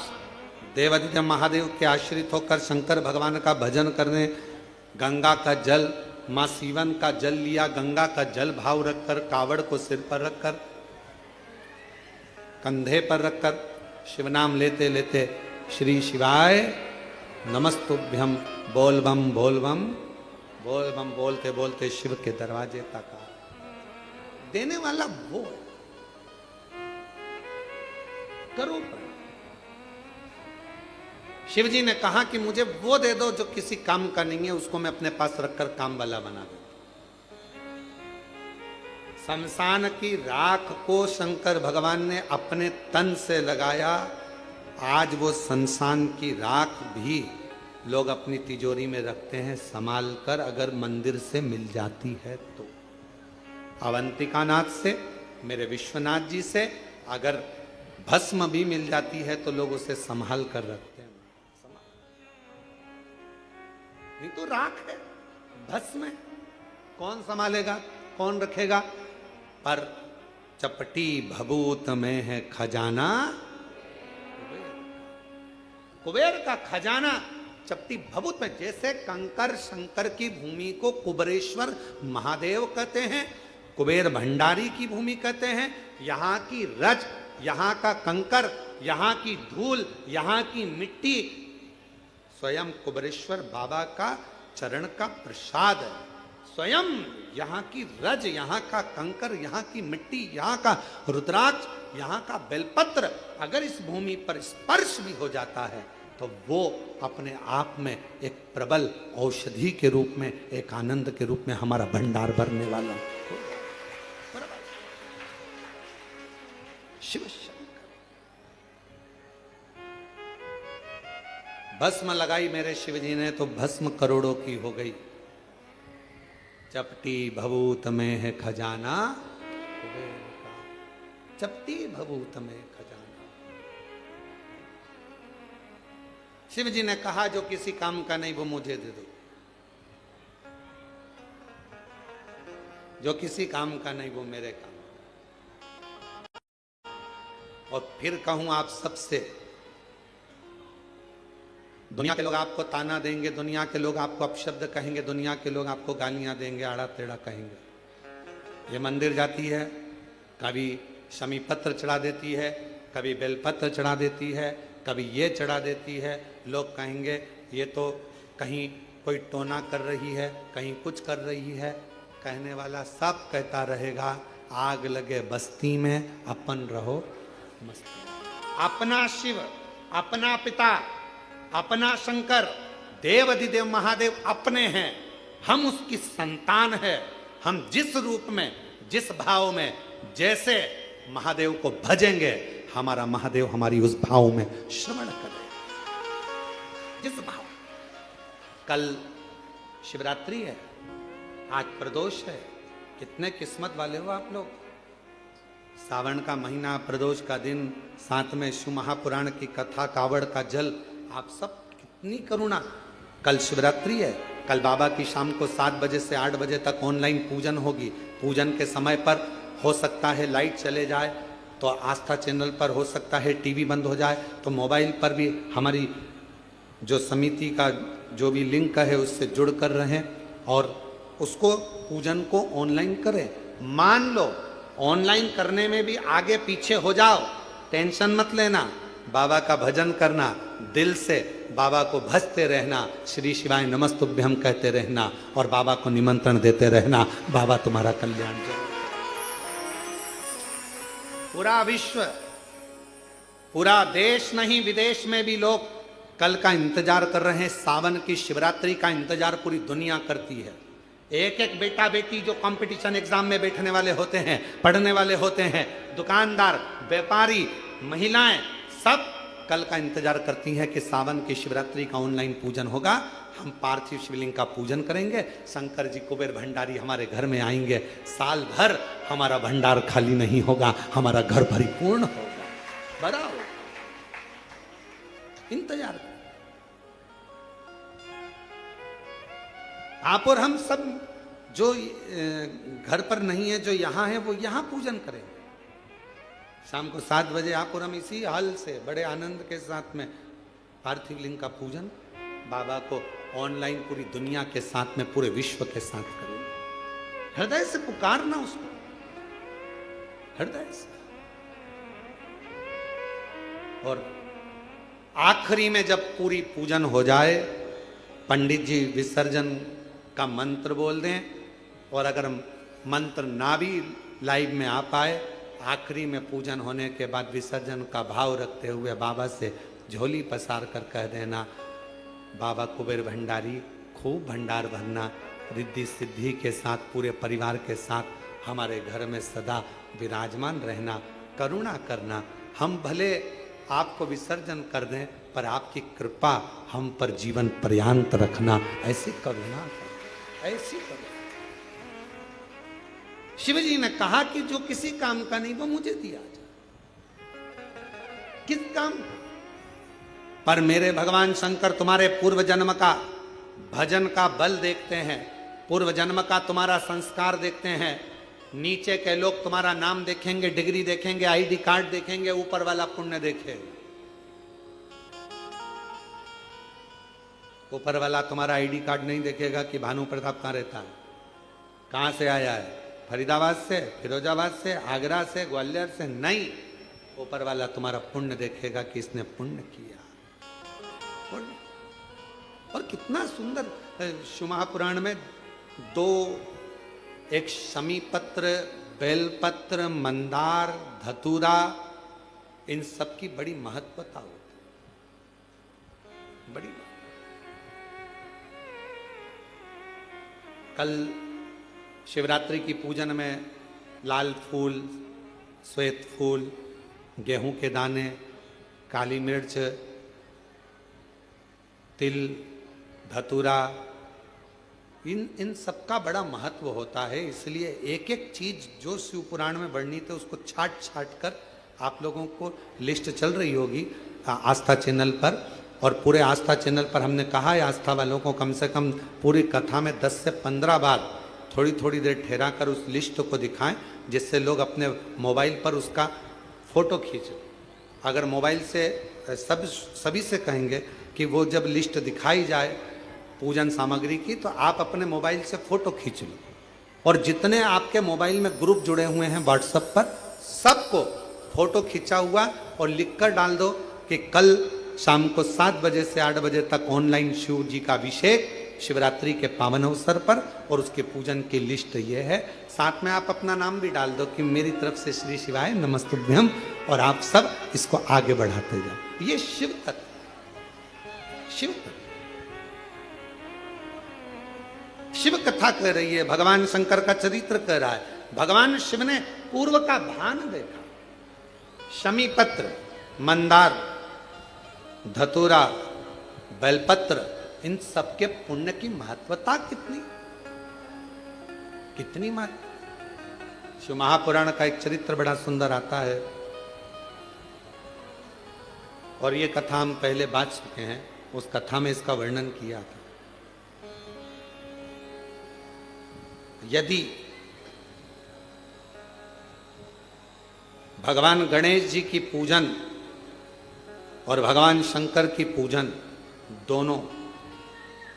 देवादिदेव महादेव के आश्रित होकर शंकर भगवान का भजन करने गंगा का जल, मां सीवन का जल लिया, गंगा का जल भाव रखकर, कावड़ को सिर पर रखकर, कंधे पर रखकर शिव नाम लेते लेते श्री शिवाय नमस्तुभ्यम बोल बम बोल बम बोल बम बोलते बोलते शिव के दरवाजे तक आ। देने वाला वो करो। शिव जी ने कहा कि मुझे वो दे दो जो किसी काम का नहीं है, उसको मैं अपने पास रखकर काम वाला बना दूं। शमशान की राख को शंकर भगवान ने अपने तन से लगाया। आज वो शमशान की राख भी लोग अपनी तिजोरी में रखते हैं संभाल कर, अगर मंदिर से मिल जाती है तो। अवंतिका नाथ से, मेरे विश्वनाथ जी से अगर भस्म भी मिल जाती है तो लोग उसे संभाल कर रखते हैं। नहीं तो राख है, भस्म है, कौन संभालेगा, कौन रखेगा? पर चपटी भभूत में है खजाना, कुबेर का खजाना चपटी भभूत में। जैसे कंकर शंकर की भूमि को कुबेरेश्वर महादेव कहते हैं, कुबेर भंडारी की भूमि कहते हैं, यहाँ की रज, यहाँ का कंकर, यहाँ की धूल, यहाँ की मिट्टी स्वयं कुबेरेश्वर बाबा का चरण का प्रसाद है। स्वयं यहाँ की रज, यहाँ का कंकर, यहाँ की मिट्टी, यहाँ का रुद्राक्ष, यहाँ का बेलपत्र अगर इस भूमि पर स्पर्श भी हो जाता है तो वो अपने आप में एक प्रबल औषधि के रूप में, एक आनंद के रूप में हमारा भंडार भरने वाला शिव शंकर। भस्म लगाई मेरे शिव जी ने तो भस्म करोड़ों की हो गई। चपटी भभूत में है खजाना, चपटी भभूत में खजाना। शिव जी ने कहा जो किसी काम का नहीं वो मुझे दे दो, जो किसी काम का नहीं वो मेरे काम। और फिर कहूं आप सबसे, दुनिया के लोग आपको ताना देंगे, दुनिया के लोग आपको अपशब्द कहेंगे, दुनिया के लोग आपको गालियां देंगे, आड़ा टेढ़ा कहेंगे। ये मंदिर जाती है, कभी शमी पत्र चढ़ा देती है, कभी बेलपत्र चढ़ा देती है, कभी ये चढ़ा देती है। लोग कहेंगे ये तो कहीं कोई टोना कर रही है, कहीं कुछ कर रही है। कहने वाला सब कहता रहेगा, आग लगे बस्ती में अपन रहो मस्ती। अपना शिव, अपना पिता, अपना शंकर, देव अधिदेव महादेव अपने हैं, हम उसकी संतान है। हम जिस रूप में, जिस भाव में, जैसे महादेव को भजेंगे, हमारा महादेव हमारी उस भाव में श्रवण करें। जिस भाव, कल शिवरात्रि है, आज प्रदोष है। कितने किस्मत वाले हो आप लोग। सावन का महीना, प्रदोष का दिन, साथ में शिव महापुराण की कथा, कावड़ का जल, आप सब कितनी करुणा। कल शिवरात्रि है, कल बाबा की शाम को 7 बजे से 8 बजे तक ऑनलाइन पूजन होगी। पूजन के समय पर हो सकता है लाइट चले जाए तो आस्था चैनल पर, हो सकता है टीवी बंद हो जाए तो मोबाइल पर भी हमारी जो समिति का जो भी लिंक है उससे जुड़ कर रहें और उसको पूजन को ऑनलाइन करें। मान लो ऑनलाइन करने में भी आगे पीछे हो जाओ टेंशन मत लेना, बाबा का भजन करना, दिल से बाबा को भजते रहना, श्री शिवाय नमस्तुभ्यम कहते रहना और बाबा को निमंत्रण देते रहना। बाबा तुम्हारा कल्याण जरूर। पूरा विश्व, पूरा देश नहीं विदेश में भी लोग कल का इंतजार कर रहे हैं। सावन की शिवरात्रि का इंतजार पूरी दुनिया करती है। एक एक बेटा बेटी जो कंपटीशन एग्जाम में बैठने वाले होते हैं, पढ़ने वाले होते हैं, दुकानदार, व्यापारी, महिलाएं, सब कल का इंतजार करती हैं कि सावन की शिवरात्रि का ऑनलाइन पूजन होगा, हम पार्थिव शिवलिंग का पूजन करेंगे, शंकर जी कुबेर भंडारी हमारे घर में आएंगे, साल भर हमारा भंडार खाली नहीं होगा, हमारा घर परिपूर्ण होगा, बड़ा होगा। इंतजार आप और हम सब जो घर पर नहीं है, जो यहां है, वो यहां पूजन करेंगे। शाम को 7 बजे आप और हम इसी हाल से बड़े आनंद के साथ में पार्थिव लिंग का पूजन बाबा को ऑनलाइन पूरी दुनिया के साथ में, पूरे विश्व के साथ करेंगे। हृदय से पुकारना उसको, हृदय से। और आखिरी में जब पूरी पूजन हो जाए, पंडित जी विसर्जन का मंत्र बोल दें, और अगर मंत्र ना भी लाइव में आ पाए, आखिरी में पूजन होने के बाद विसर्जन का भाव रखते हुए बाबा से झोली पसार कर कह देना, बाबा कुबेर भंडारी खूब भंडार भरना, रिद्धि सिद्धि के साथ पूरे परिवार के साथ हमारे घर में सदा विराजमान रहना, करुणा करना। हम भले आपको विसर्जन कर दें पर आपकी कृपा हम पर जीवन पर्यंत रखना, ऐसी करुणा करना, ऐसी करुणा। शिव जी ने कहा कि जो किसी काम का नहीं वो मुझे दिया जाए। किस काम पर मेरे भगवान शंकर तुम्हारे पूर्व जन्म का भजन का बल देखते हैं, पूर्व जन्म का तुम्हारा संस्कार देखते हैं। नीचे के लोग तुम्हारा नाम देखेंगे, डिग्री देखेंगे, आईडी कार्ड देखेंगे, ऊपर वाला पुण्य देखेगा। ऊपर वाला तुम्हारा आईडी कार्ड नहीं देखेगा कि भानु प्रताप कहां रहता है, कहां से आया है, फरीदाबाद से, फिरोजाबाद से, आगरा से, ग्वालियर से, नहीं। ऊपर वाला तुम्हारा पुण्य देखेगा कि इसने पुण्य किया। और कितना सुंदर शिव महापुराण में दो, एक शमी पत्र, बेलपत्र, मंदार, धतूरा, इन सब की बड़ी महत्वता होती है, बड़ी। कल शिवरात्रि की पूजन में लाल फूल, श्वेत फूल, गेहूं के दाने, काली मिर्च, तिल, धतूरा, इन सबका बड़ा महत्व होता है। इसलिए एक एक चीज जो शिव पुराण में वर्णित है उसको छाट छाट कर आप लोगों को लिस्ट चल रही होगी आस्था चैनल पर। और पूरे आस्था चैनल पर हमने कहा है आस्था वालों को कम से कम पूरी कथा में 10 से 15 बार थोड़ी थोड़ी देर ठहरा कर उस लिस्ट को दिखाएं, जिससे लोग अपने मोबाइल पर उसका फोटो खींचें। अगर मोबाइल से सभी से कहेंगे कि वो जब लिस्ट दिखाई जाए पूजन सामग्री की, तो आप अपने मोबाइल से फोटो खींच लो, और जितने आपके मोबाइल में ग्रुप जुड़े हुए हैं व्हाट्सएप पर, सबको फोटो खींचा हुआ और लिखकर डाल दो कि कल शाम को 7 बजे से 8 बजे तक ऑनलाइन शिव जी का अभिषेक शिवरात्रि के पावन अवसर पर, और उसके पूजन की लिस्ट ये है। साथ में आप अपना नाम भी डाल दो कि मेरी तरफ से श्री शिवाय नमस्तुभ्यम, और आप सब इसको आगे बढ़ाते जाओ। ये शिव तत्व, शिव तत्व, शिव कथा कह रही है, भगवान शंकर का चरित्र कह रहा है। भगवान शिव ने पूर्व का भान देखा। शमी पत्र, मंदार, धतूरा, बेलपत्र, इन सबके पुण्य की महत्वता कितनी कितनी महत्व। शिव महापुराण का एक चरित्र बड़ा सुंदर आता है, और ये कथा हम पहले बात चुके हैं। उस कथा में इसका वर्णन किया था। यदि भगवान गणेश जी की पूजन और भगवान शंकर की पूजन दोनों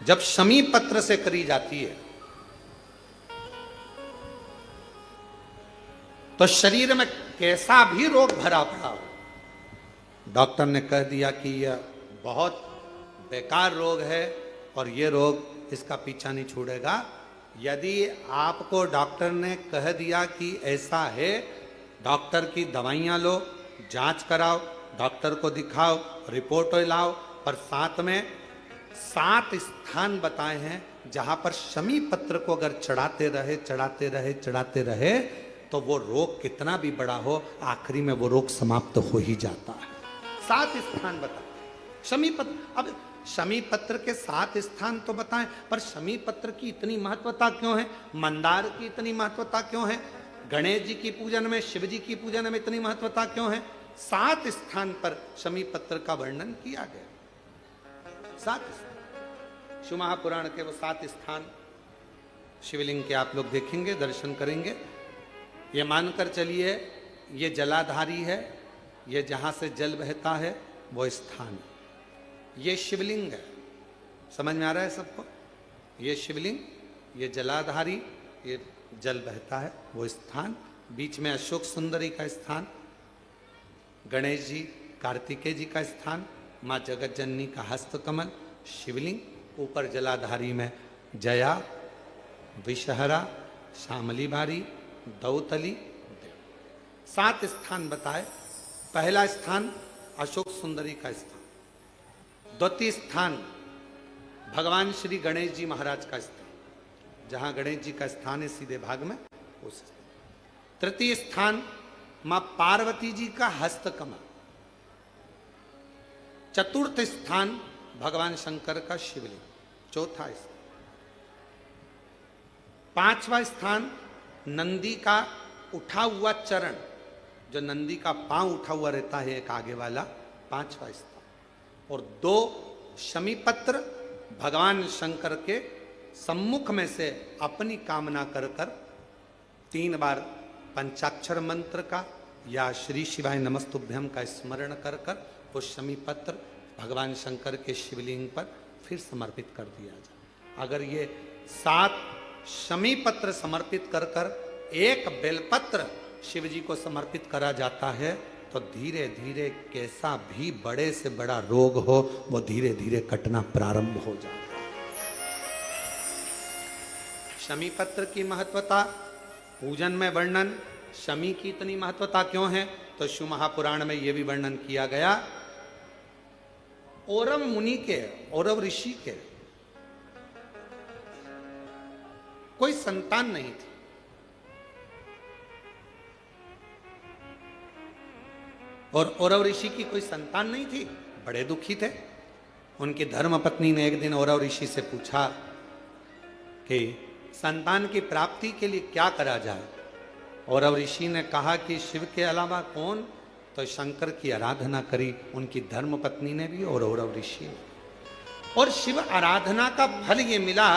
जब शमी पत्र से करी जाती है, तो शरीर में कैसा भी रोग भरा पड़ा हो, डॉक्टर ने कह दिया कि यह बहुत बेकार रोग है और ये रोग इसका पीछा नहीं छोड़ेगा। यदि आपको डॉक्टर ने कह दिया कि ऐसा है, डॉक्टर की दवाइयाँ लो, जांच कराओ, डॉक्टर को दिखाओ, रिपोर्ट लाओ, पर साथ में 7 स्थान बताए हैं जहां पर शमी पत्र को अगर चढ़ाते रहे तो वो रोग कितना भी बड़ा हो, आखिरी में वो रोग समाप्त हो ही जाता है। 7 स्थान बताए शमी पत्र। अब शमी पत्र के 7 स्थान तो बताएं, पर शमी पत्र की इतनी महत्वता क्यों है, मंदार की इतनी महत्वता क्यों है, गणेश जी की पूजन में, शिव जी की पूजन में इतनी महत्वता क्यों है? 7 स्थान पर शमी पत्र का वर्णन किया गया। 7 शिव महापुराण के वो 7 स्थान शिवलिंग के आप लोग देखेंगे, दर्शन करेंगे। ये मानकर चलिए ये जलाधारी है, ये जहां से जल बहता है वो स्थान, ये शिवलिंग है। समझ में आ रहा है सबको? ये शिवलिंग, ये जलाधारी, ये जल बहता है वो स्थान, बीच में अशोक सुंदरी का स्थान, गणेश जी कार्तिकेय जी का स्थान, माँ जगत जननी का हस्तकमल, शिवलिंग, ऊपर जलाधारी में जया, विषहरा, शामली बारी, दौतली, 7 स्थान बताए। पहला स्थान अशोक सुंदरी का स्थान, द्वितीय स्थान भगवान श्री गणेश जी महाराज का स्थान, जहां गणेश जी का स्थान है सीधे भाग में उस। तृतीय स्थान मां पार्वती जी का हस्तकमल। चतुर्थ स्थान भगवान शंकर का शिवलिंग। चौथा स्थान। 5वां स्थान नंदी का उठा हुआ चरण, जो नंदी का पांव उठा हुआ रहता है एक आगे वाला, 5वां स्थान। और 2 शमी पत्र भगवान शंकर के सम्मुख में से अपनी कामना कर 3 बार पंचाक्षर मंत्र का या श्री शिवाय नमस्तुभ्यम का स्मरण कर वो शमी पत्र भगवान शंकर के शिवलिंग पर फिर समर्पित कर दिया जाए। अगर ये 7 शमी पत्र समर्पित कर एक बेलपत्र शिव जी को समर्पित करा जाता है तो धीरे धीरे कैसा भी बड़े से बड़ा रोग हो वो धीरे धीरे कटना प्रारंभ हो जाता है। शमी पत्र की महत्वता पूजन में वर्णन, शमी की इतनी महत्वता क्यों है तो शिव महापुराण में यह भी वर्णन किया गया। औरव मुनि के, औरव ऋषि के कोई संतान नहीं थी। और औरव ऋषि की कोई संतान नहीं थी, बड़े दुखी थे। उनकी धर्म पत्नी ने एक दिन औरव ऋषि से पूछा कि संतान की प्राप्ति के लिए क्या करा जाए। औरव ऋषि ने कहा कि शिव के अलावा कौन, तो शंकर की आराधना करी उनकी धर्म पत्नी ने भी और औरव ऋषि ने। और शिव आराधना का फल ये मिला,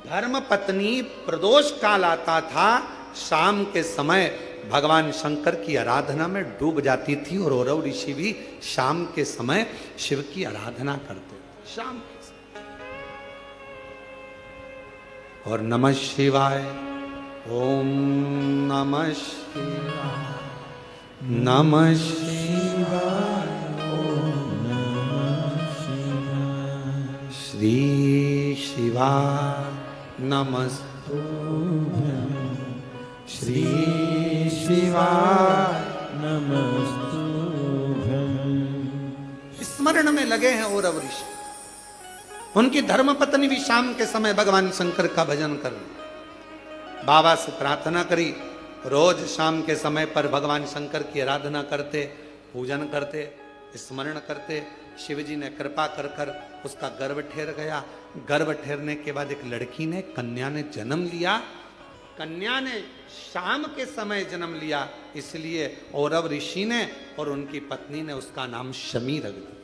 धर्म पत्नी प्रदोष काल आता था, शाम के समय भगवान शंकर की आराधना में डूब जाती थी और औरव ऋषि भी शाम के समय शिव की आराधना करते थे शाम के समय। और नमः शिवाय, ओम नमः शिवाय, नमः शिवाय, ओम नमः शिवाय, श्री शिवाय नमस्तुभ्यं, श्री शिवाय नमस्तुभ्यं। स्मरण में लगे हैं औरव ऋषि। उनकी धर्मपत्नी भी शाम के समय भगवान शंकर का भजन कर रही, बाबा से प्रार्थना करी, रोज शाम के समय पर भगवान शंकर की आराधना करते, पूजन करते, स्मरण करते। शिव जी ने कृपा कर उसका गर्भ ठहर गया। गर्भ ठहरने के बाद एक लड़की ने, कन्या ने जन्म लिया। कन्या ने शाम के समय जन्म लिया, इसलिए औरव ऋषि ने और उनकी पत्नी ने उसका नाम शमी रख दिया।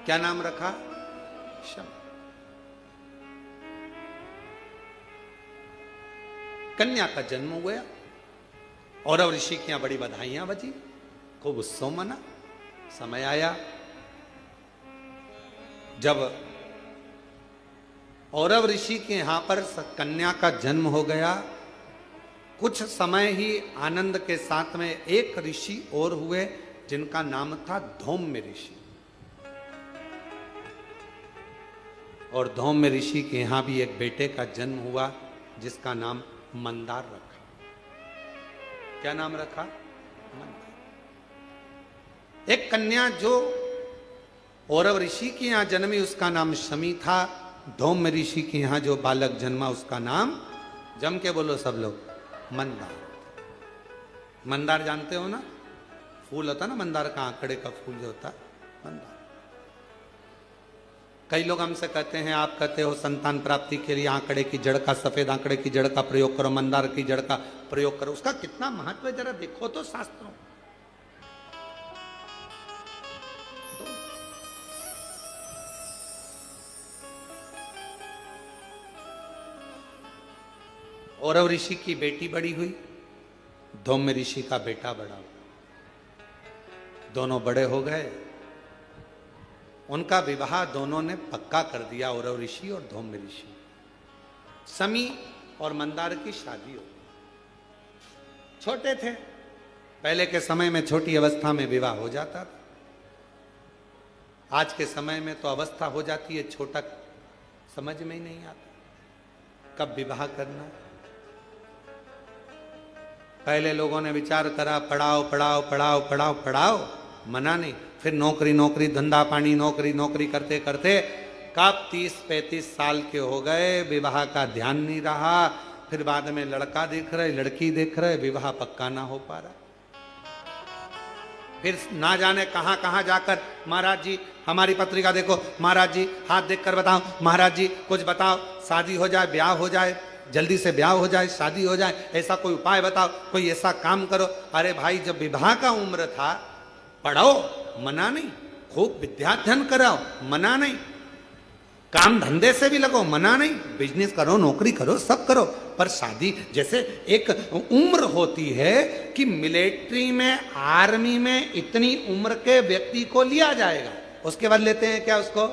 क्या नाम रखा? शमी। कन्या का जन्म हुआ। औरव ऋषि की यहां बड़ी बधाइयां बजी, खूब उत्सव मना। समय आया जब औरव ऋषि के यहां पर कन्या का जन्म हो गया कुछ समय ही आनंद के साथ में एक ऋषि और हुए जिनका नाम था धौम्य ऋषि। और धौम्य ऋषि के यहां भी एक बेटे का जन्म हुआ जिसका नाम मंदार रखा। क्या नाम रखा? मंदार। एक कन्या जो औरव ऋषि के यहां जन्मी उसका नाम शमी था। धौम्य ऋषि के यहां जो बालक जन्मा उसका नाम, जम के बोलो सब लोग, मंदार। मंदार जानते हो ना, फूल होता ना मंदार का, आंकड़े का फूल जो होता मंदार। कई लोग हमसे कहते हैं, आप कहते हो संतान प्राप्ति के लिए आंकड़े की जड़ का, सफेद आंकड़े की जड़ का प्रयोग करो, मंदार की जड़ का प्रयोग करो। उसका कितना महत्व है जरा देखो तो शास्त्रों। औरव ऋषि की बेटी बड़ी हुई, धौम्य ऋषि का बेटा बड़ा हुआ। दोनों बड़े हो गए, उनका विवाह दोनों ने पक्का कर दिया, औरव ऋषि और धौम्य ऋषि। शमी और मंदार की शादी हो। छोटे थे, पहले के समय में छोटी अवस्था में विवाह हो जाता था। आज के समय में तो अवस्था हो जाती है, छोटा समझ में ही नहीं आता कब विवाह करना। पहले लोगों ने विचार करा, पढ़ाओ पढ़ाओ पढ़ाओ पढ़ाओ पढ़ाओ, मना नहीं। फिर नौकरी नौकरी, धंधा पानी, नौकरी नौकरी करते करते कब 30-35 साल के हो गए, विवाह का ध्यान नहीं रहा। फिर बाद में लड़का देख रहे, लड़की देख रहे, विवाह पक्का ना हो पा रहा। फिर ना जाने कहां कहां जाकर, महाराज जी हमारी पत्रिका देखो, महाराज जी हाथ देखकर बताओ, महाराज जी कुछ बताओ, शादी हो जाए, ब्याह हो जाए, जल्दी से ब्याह हो जाए, शादी हो जाए, ऐसा कोई उपाय बताओ, कोई ऐसा काम करो। अरे भाई, जब विवाह का उम्र था, पढ़ो, मना नहीं, खूब विद्याध्ययन कराओ, मना नहीं, काम धंधे से भी लगो, मना नहीं, बिजनेस करो, नौकरी करो, सब करो, पर शादी जैसे एक उम्र होती है कि मिलिट्री में, आर्मी में इतनी उम्र के व्यक्ति को लिया जाएगा, उसके बाद लेते हैं क्या उसको?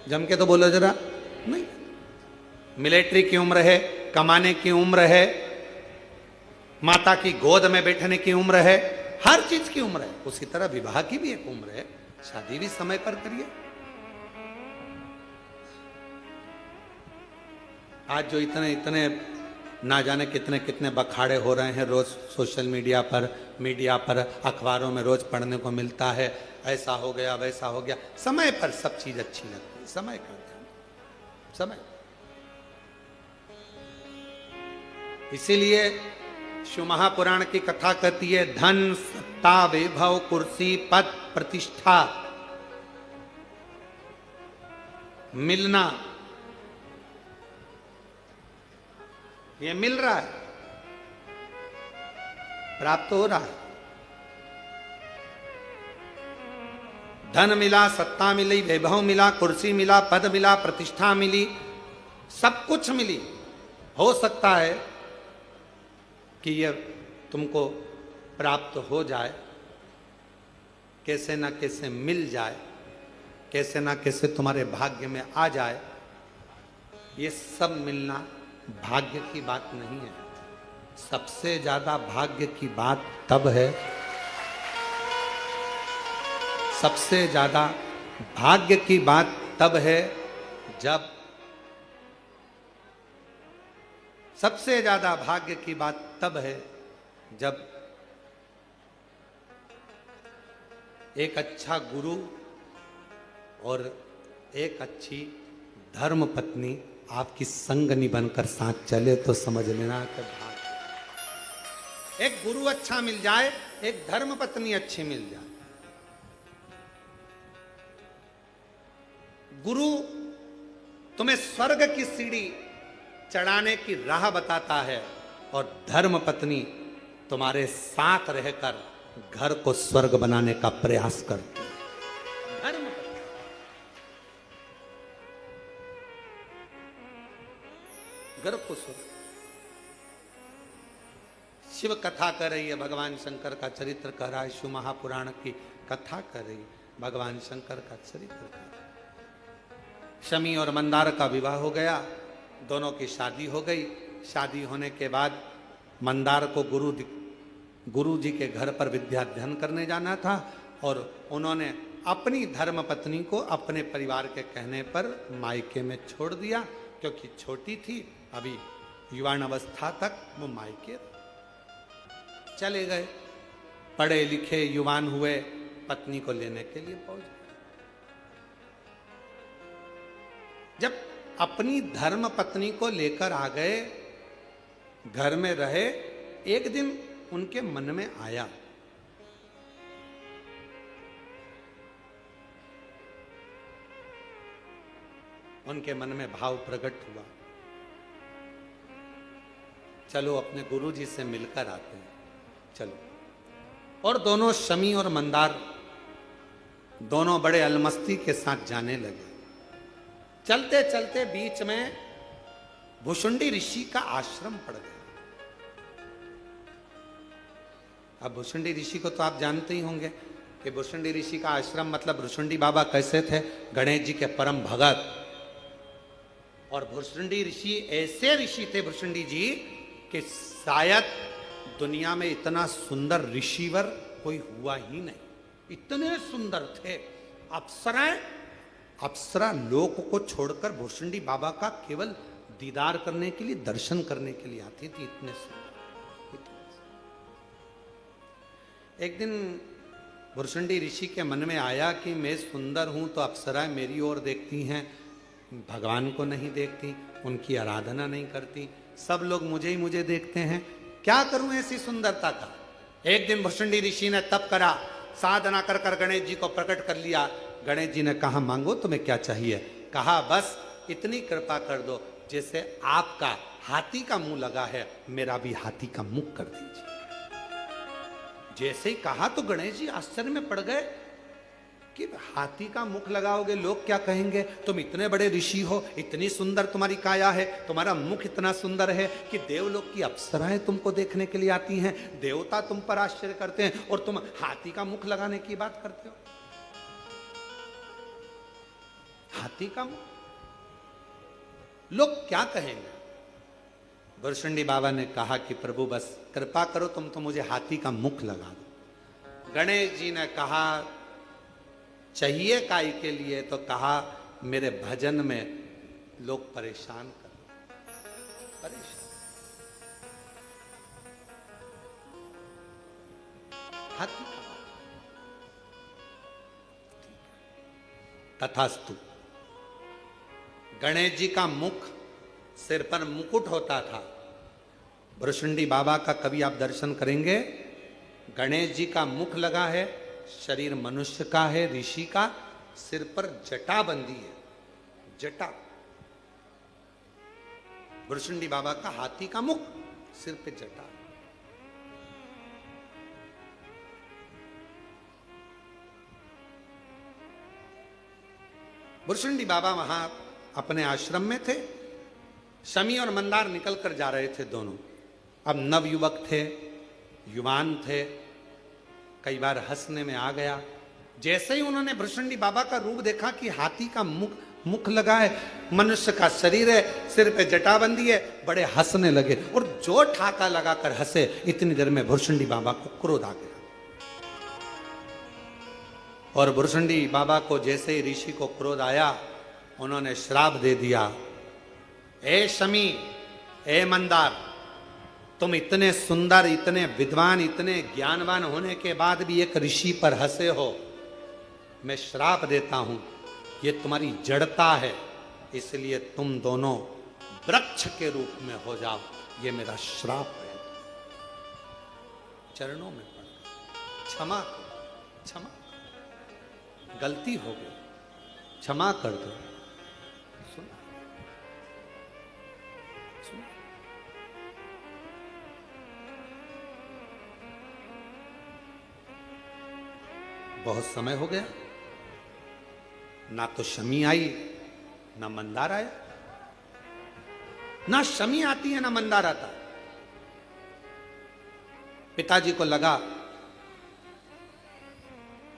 जम के तो बोलो जरा। नहीं, मिलिट्री की उम्र है, कमाने की उम्र है, माता की गोद में बैठने की उम्र है, हर चीज की उम्र है। उसी तरह विवाह की भी एक उम्र है, शादी भी समय पर करिए। आज जो इतने इतने ना जाने कितने कितने बखाड़े हो रहे हैं रोज सोशल मीडिया पर, अखबारों में रोज पढ़ने को मिलता है, ऐसा हो गया, वैसा हो गया। समय पर सब चीज अच्छी लगती है, समय का ध्यान, समय। इसीलिए शिव महापुराण की कथा कहती है, धन सत्ता वैभव कुर्सी पद प्रतिष्ठा मिलना, ये मिल रहा है, प्राप्त हो रहा है। धन मिला, सत्ता मिली, वैभव मिला, कुर्सी मिला, पद मिला, प्रतिष्ठा मिली, सब कुछ मिली। हो सकता है कि यह तुमको प्राप्त हो जाए, कैसे ना कैसे मिल जाए, कैसे ना कैसे तुम्हारे भाग्य में आ जाए। ये सब मिलना भाग्य की बात नहीं है। सबसे ज्यादा भाग्य की बात तब है, सबसे ज्यादा भाग्य की बात तब है जब, सबसे ज्यादा भाग्य की बात तब है जब एक अच्छा गुरु और एक अच्छी धर्म पत्नी आपकी संगनी बनकर साथ चले, तो समझ लेना कि भाग्य। एक गुरु अच्छा मिल जाए, एक धर्म पत्नी अच्छी मिल जाए। गुरु तुम्हें स्वर्ग की सीढ़ी चढ़ाने की राह बताता है और धर्म पत्नी तुम्हारे साथ रहकर घर को स्वर्ग बनाने का प्रयास करती है। धर्म पत्नी, घर को स्वर्ग। शिव कथा कर रही है, भगवान शंकर का चरित्र कर रहा है, शिव महापुराण की कथा कर रही है, भगवान शंकर का चरित्र कर रहा है। शमी और मंदार का विवाह हो गया, दोनों की शादी हो गई। शादी होने के बाद मंदार को गुरु जी के घर पर विद्या अध्ययन करने जाना था और उन्होंने अपनी धर्म पत्नी को अपने परिवार के कहने पर मायके में छोड़ दिया, क्योंकि छोटी थी, अभी युवान अवस्था तक वो मायके चले गए। पढ़े लिखे युवान हुए, पत्नी को लेने के लिए पहुंच गए। जब अपनी धर्म पत्नी को लेकर आ गए, घर में रहे, एक दिन उनके मन में आया उनके मन में भाव प्रकट हुआ, चलो अपने गुरु जी से मिलकर आते हैं, चलो। और दोनों शमी और मंदार दोनों बड़े अलमस्ती के साथ जाने लगे। चलते चलते बीच में भुषुंडी ऋषि का आश्रम पड़ गया। अब भुषुंडी ऋषि को तो आप जानते ही होंगे कि भुषुंडी ऋषि का आश्रम मतलब भुषुंडी बाबा कैसे थे, गणेश जी के परम भगत। और भुषुंडी ऋषि ऐसे ऋषि थे भुषुंडी जी कि शायद दुनिया में इतना सुंदर ऋषिवर कोई हुआ ही नहीं, इतने सुंदर थे। अप्सरा लोक को छोड़कर भुषुंडी बाबा का केवल दीदार करने के लिए, दर्शन करने के लिए आती थी, इतने सुंदर। एक दिन भुषुंडी ऋषि के मन में आया कि मैं सुंदर हूं तो अप्सराएं मेरी ओर देखती हैं, भगवान को नहीं देखती, उनकी आराधना नहीं करती, सब लोग मुझे देखते हैं, क्या करूं ऐसी सुंदरता का। एक दिन भुषुंडी ऋषि ने तप करा, साधना कर कर गणेश जी को प्रकट कर लिया। गणेश जी ने कहा मांगो तुम्हें क्या चाहिए। कहा बस इतनी कृपा कर दो, जैसे आपका हाथी का मुंह लगा है, मेरा भी हाथी का मुख कर दीजिए। जैसे ही कहा तो गणेश जी आश्चर्य में पड़ गए कि हाथी का मुख लगाओगे, लोग क्या कहेंगे, तुम इतने बड़े ऋषि हो, इतनी सुंदर तुम्हारी काया है, तुम्हारा मुख इतना सुंदर है कि देवलोक की अप्सराएं तुमको देखने के लिए आती हैं, देवता तुम पर आश्चर्य करते हैं, और तुम हाथी का मुख लगाने की बात करते हो। हाथी का मुख, लोग क्या कहेंगे। भुषुंडी बाबा ने कहा कि प्रभु बस कृपा करो, तुम तो मुझे हाथी का मुख लगा दो। गणेश जी ने कहा चाहिए काय के लिए, तो कहा मेरे भजन में लोग परेशान कर, परेशान। हाथी का, तथास्तु। गणेश जी का मुख, सिर पर मुकुट होता था। भुषुंडी बाबा का कभी आप दर्शन करेंगे, गणेश जी का मुख लगा है, शरीर मनुष्य का है, ऋषि का, सिर पर जटा बंधी है, जटा। भुषुंडी बाबा का हाथी का मुख, सिर पे जटा। भुषुंडी बाबा वहां अपने आश्रम में थे। शमी और मंदार निकल कर जा रहे थे दोनों। अब नवयुवक थे, युवान थे, कई बार हंसने में आ गया। जैसे ही उन्होंने भुषुंडी बाबा का रूप देखा कि हाथी का मुख लगा है, मनुष्य का शरीर है, सिर पे जटाबंदी है, बड़े हंसने लगे। और जो ठाका लगाकर हंसे, इतनी देर में भुषुंडी बाबा को क्रोध आ गया। और भुषुंडी बाबा को जैसे ही ऋषि को क्रोध आया, उन्होंने श्राप दे दिया, ए शमी, ए मंदार, तुम इतने सुंदर, इतने विद्वान, इतने ज्ञानवान होने के बाद भी एक ऋषि पर हंसे हो, मैं श्राप देता हूं, ये तुम्हारी जड़ता है, इसलिए तुम दोनों वृक्ष के रूप में हो जाओ, ये मेरा श्राप है। चरणों में पड़ गए, क्षमा करो, क्षमा, गलती हो गई, क्षमा कर दो। बहुत समय हो गया, ना तो शमी आई, ना मंदार आया, ना शमी आती है ना मंदार आता। पिताजी को लगा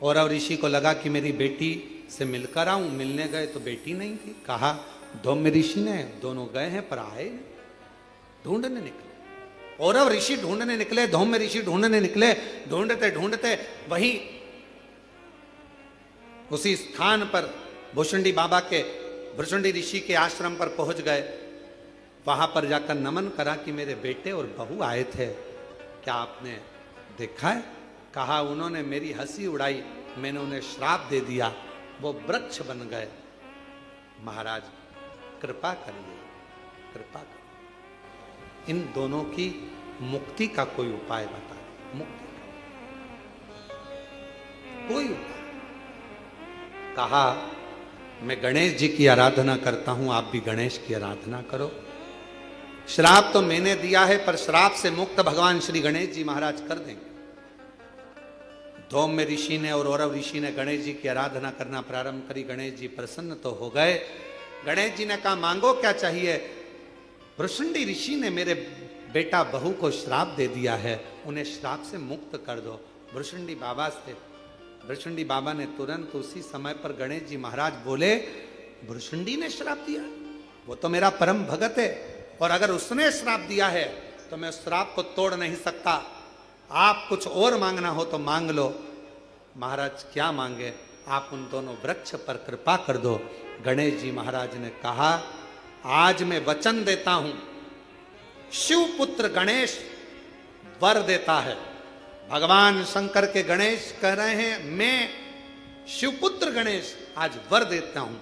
और अब ऋषि को लगा कि मेरी बेटी से मिलकर आऊं। मिलने गए तो बेटी नहीं थी। कहा धौम्य ऋषि ने, दोनों गए हैं पर आए नहीं, ढूंढने निकले। औरव ऋषि ढूंढने निकले, धौम्य ऋषि ढूंढने निकले, ढूंढते ढूंढते वही उसी स्थान पर भुषुंडी बाबा के, भुषुंडी ऋषि के आश्रम पर पहुंच गए। वहां पर जाकर नमन करा कि मेरे बेटे और बहू आए थे, क्या आपने देखा है? कहा उन्होंने मेरी हंसी उड़ाई, मैंने उन्हें श्राप दे दिया, वो वृक्ष बन गए। महाराज कृपा करिए, कृपा करिए, इन दोनों की मुक्ति का कोई उपाय बताए। मुक्ति का कोई उपाय। कहा मैं गणेश जी की आराधना करता हूं, आप भी गणेश की आराधना करो। श्राप तो मैंने दिया है, पर श्राप से मुक्त भगवान श्री गणेश जी महाराज कर देंगे। धौम्य ऋषि ने और औरव ऋषि ने गणेश जी की आराधना करना प्रारंभ करी। गणेश जी प्रसन्न तो हो गए। गणेश जी ने कहा मांगो क्या चाहिए? भुषुंडी ऋषि ने मेरे बेटा बहू को श्राप दे दिया है, उन्हें श्राप से मुक्त कर दो। भुषुंडी बाबा से, भुषुंडी बाबा ने तुरंत उसी समय पर गणेश जी महाराज बोले, भुषुंडी ने श्राप दिया? वो तो मेरा परम भगत है, और अगर उसने श्राप दिया है तो मैं उस श्राप को तोड़ नहीं सकता। आप कुछ और मांगना हो तो मांग लो। महाराज क्या मांगे? आप उन दोनों वृक्ष पर कृपा कर दो। गणेश जी महाराज ने कहा आज मैं वचन देता हूं, शिवपुत्र गणेश वर देता है। भगवान शंकर के गणेश कह रहे हैं मैं शिवपुत्र गणेश आज वर देता हूं।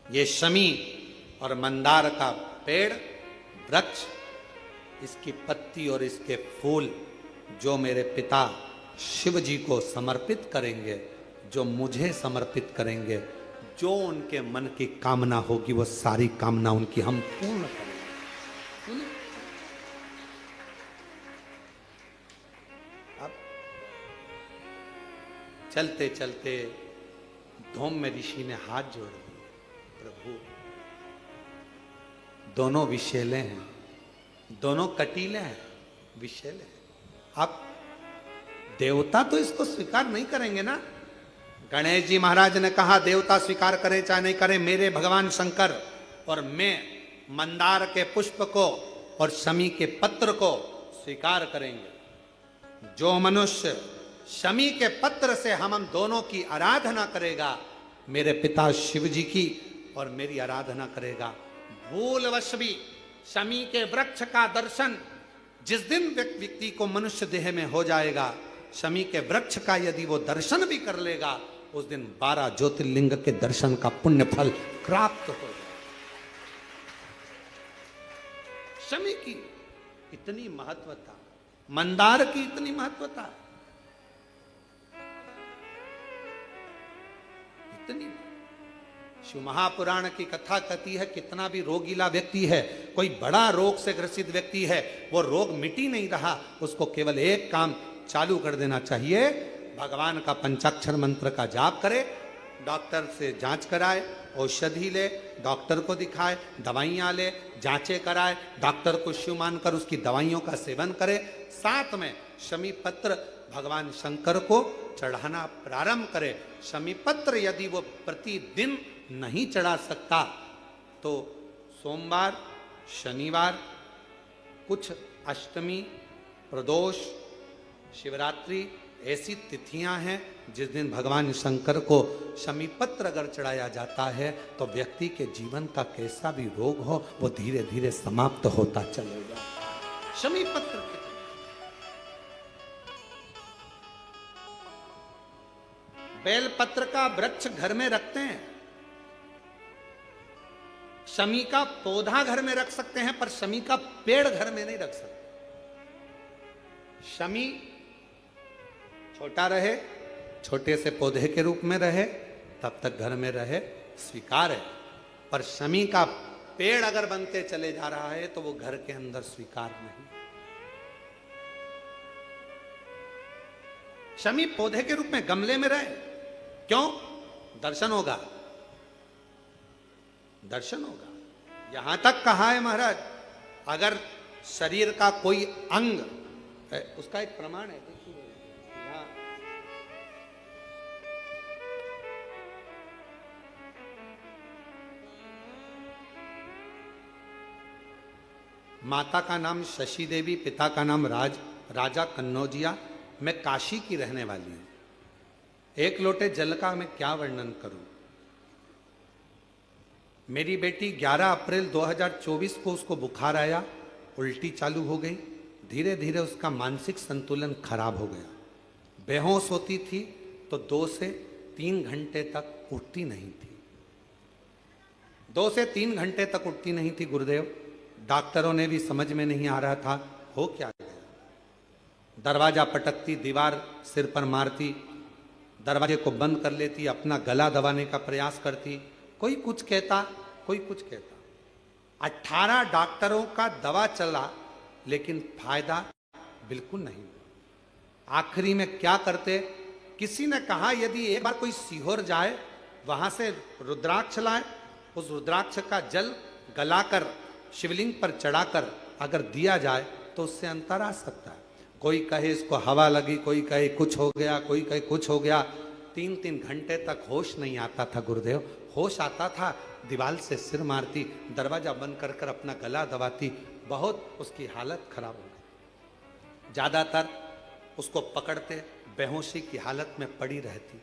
ये शमी और मंदार का पेड़, वृक्ष, इसकी पत्ती और इसके फूल जो मेरे पिता शिव जी को समर्पित करेंगे, जो मुझे समर्पित करेंगे, जो उनके मन की कामना होगी वो सारी कामना उनकी हम पूर्ण करेंगे। अब चलते चलते धौम्य ऋषि ने हाथ जोड़ दिए, प्रभु दोनों विषैले हैं, दोनों कटीले हैं, विषैले हैं। अब देवता तो इसको स्वीकार नहीं करेंगे ना। गणेश जी महाराज ने कहा देवता स्वीकार करे चाहे नहीं करे, मेरे भगवान शंकर और मैं मंदार के पुष्प को और शमी के पत्र को स्वीकार करेंगे। जो मनुष्य शमी के पत्र से हम दोनों की आराधना करेगा, मेरे पिता शिव जी की और मेरी आराधना करेगा, भूलवश भी शमी के वृक्ष का दर्शन जिस दिन व्यक्ति को मनुष्य देह में हो जाएगा, शमी के वृक्ष का यदि वो दर्शन भी कर लेगा, उस दिन 12 ज्योतिर्लिंग के दर्शन का पुण्य फल प्राप्त हो। शमी की इतनी महत्वता, मंदार की इतनी महत्वता, इतनी। शिव महापुराण की कथा कहती है कितना भी रोगीला व्यक्ति है, कोई बड़ा रोग से ग्रसित व्यक्ति है, वो रोग मिटी नहीं रहा, उसको केवल एक काम चालू कर देना चाहिए, भगवान का पंचाक्षर मंत्र का जाप करे, डॉक्टर से जांच कराए, औषधि ले, डॉक्टर को दिखाए, दवाइयाँ ले, जांचें कराए, डॉक्टर को शिव मानकर उसकी दवाइयों का सेवन करे, साथ में शमी पत्र भगवान शंकर को चढ़ाना प्रारंभ करे। शमी पत्र यदि वो प्रतिदिन नहीं चढ़ा सकता तो सोमवार, शनिवार, कुछ अष्टमी, प्रदोष, शिवरात्रि ऐसी तिथियां हैं जिस दिन भगवान शंकर को शमी पत्र अगर चढ़ाया जाता है तो व्यक्ति के जीवन का कैसा भी रोग हो वो धीरे धीरे समाप्त होता चलेगा। शमी पत्र के बेल पत्र का वृक्ष घर में रखते हैं, शमी का पौधा घर में रख सकते हैं, पर शमी का पेड़ घर में नहीं रख सकते। शमी छोटा रहे, छोटे से पौधे के रूप में रहे, तब तक घर में रहे, स्वीकार है, पर शमी का पेड़ अगर बनते चले जा रहा है तो वो घर के अंदर स्वीकार नहीं। शमी पौधे के रूप में गमले में रहे, क्यों? दर्शन होगा, दर्शन होगा। यहां तक कहा है महाराज, अगर शरीर का कोई अंग, उसका एक प्रमाण है, देखिए यहां माता का नाम शशि देवी, पिता का नाम राजा कन्नौजिया। मैं काशी की रहने वाली हूं। एक लोटे जल का मैं क्या वर्णन करूं। मेरी बेटी 11 अप्रैल 2024 को उसको बुखार आया, उल्टी चालू हो गई, धीरे धीरे उसका मानसिक संतुलन खराब हो गया, बेहोश होती थी तो 2 से 3 घंटे तक उठती नहीं थी। 2 से 3 घंटे तक उठती नहीं थी गुरुदेव। डॉक्टरों ने भी समझ में नहीं आ रहा था हो क्या गया। दरवाजा पटकती, दीवार सिर पर मारती, दरवाजे को बंद कर लेती, अपना गला दबाने का प्रयास करती, कोई कुछ कहता, कोई कुछ कहता। 18 डॉक्टरों का दवा चला लेकिन फायदा बिल्कुल नहीं। आखिरी में क्या करते, किसी ने कहा यदि एक बार कोई सीहोर जाए, वहां से रुद्राक्ष लाए, उस रुद्राक्ष का जल गलाकर शिवलिंग पर चढ़ाकर अगर दिया जाए तो उससे अंतर आ सकता है। कोई कहे इसको हवा लगी, कोई कहे कुछ हो गया, कोई कहे कुछ हो गया। 3-3 घंटे तक होश नहीं आता था गुरुदेव। होश आता था, दीवार से सिर मारती, दरवाजा बंद कर कर अपना गला दबाती, बहुत उसकी हालत खराब हो गई। ज़्यादातर उसको पकड़ते, बेहोशी की हालत में पड़ी रहती,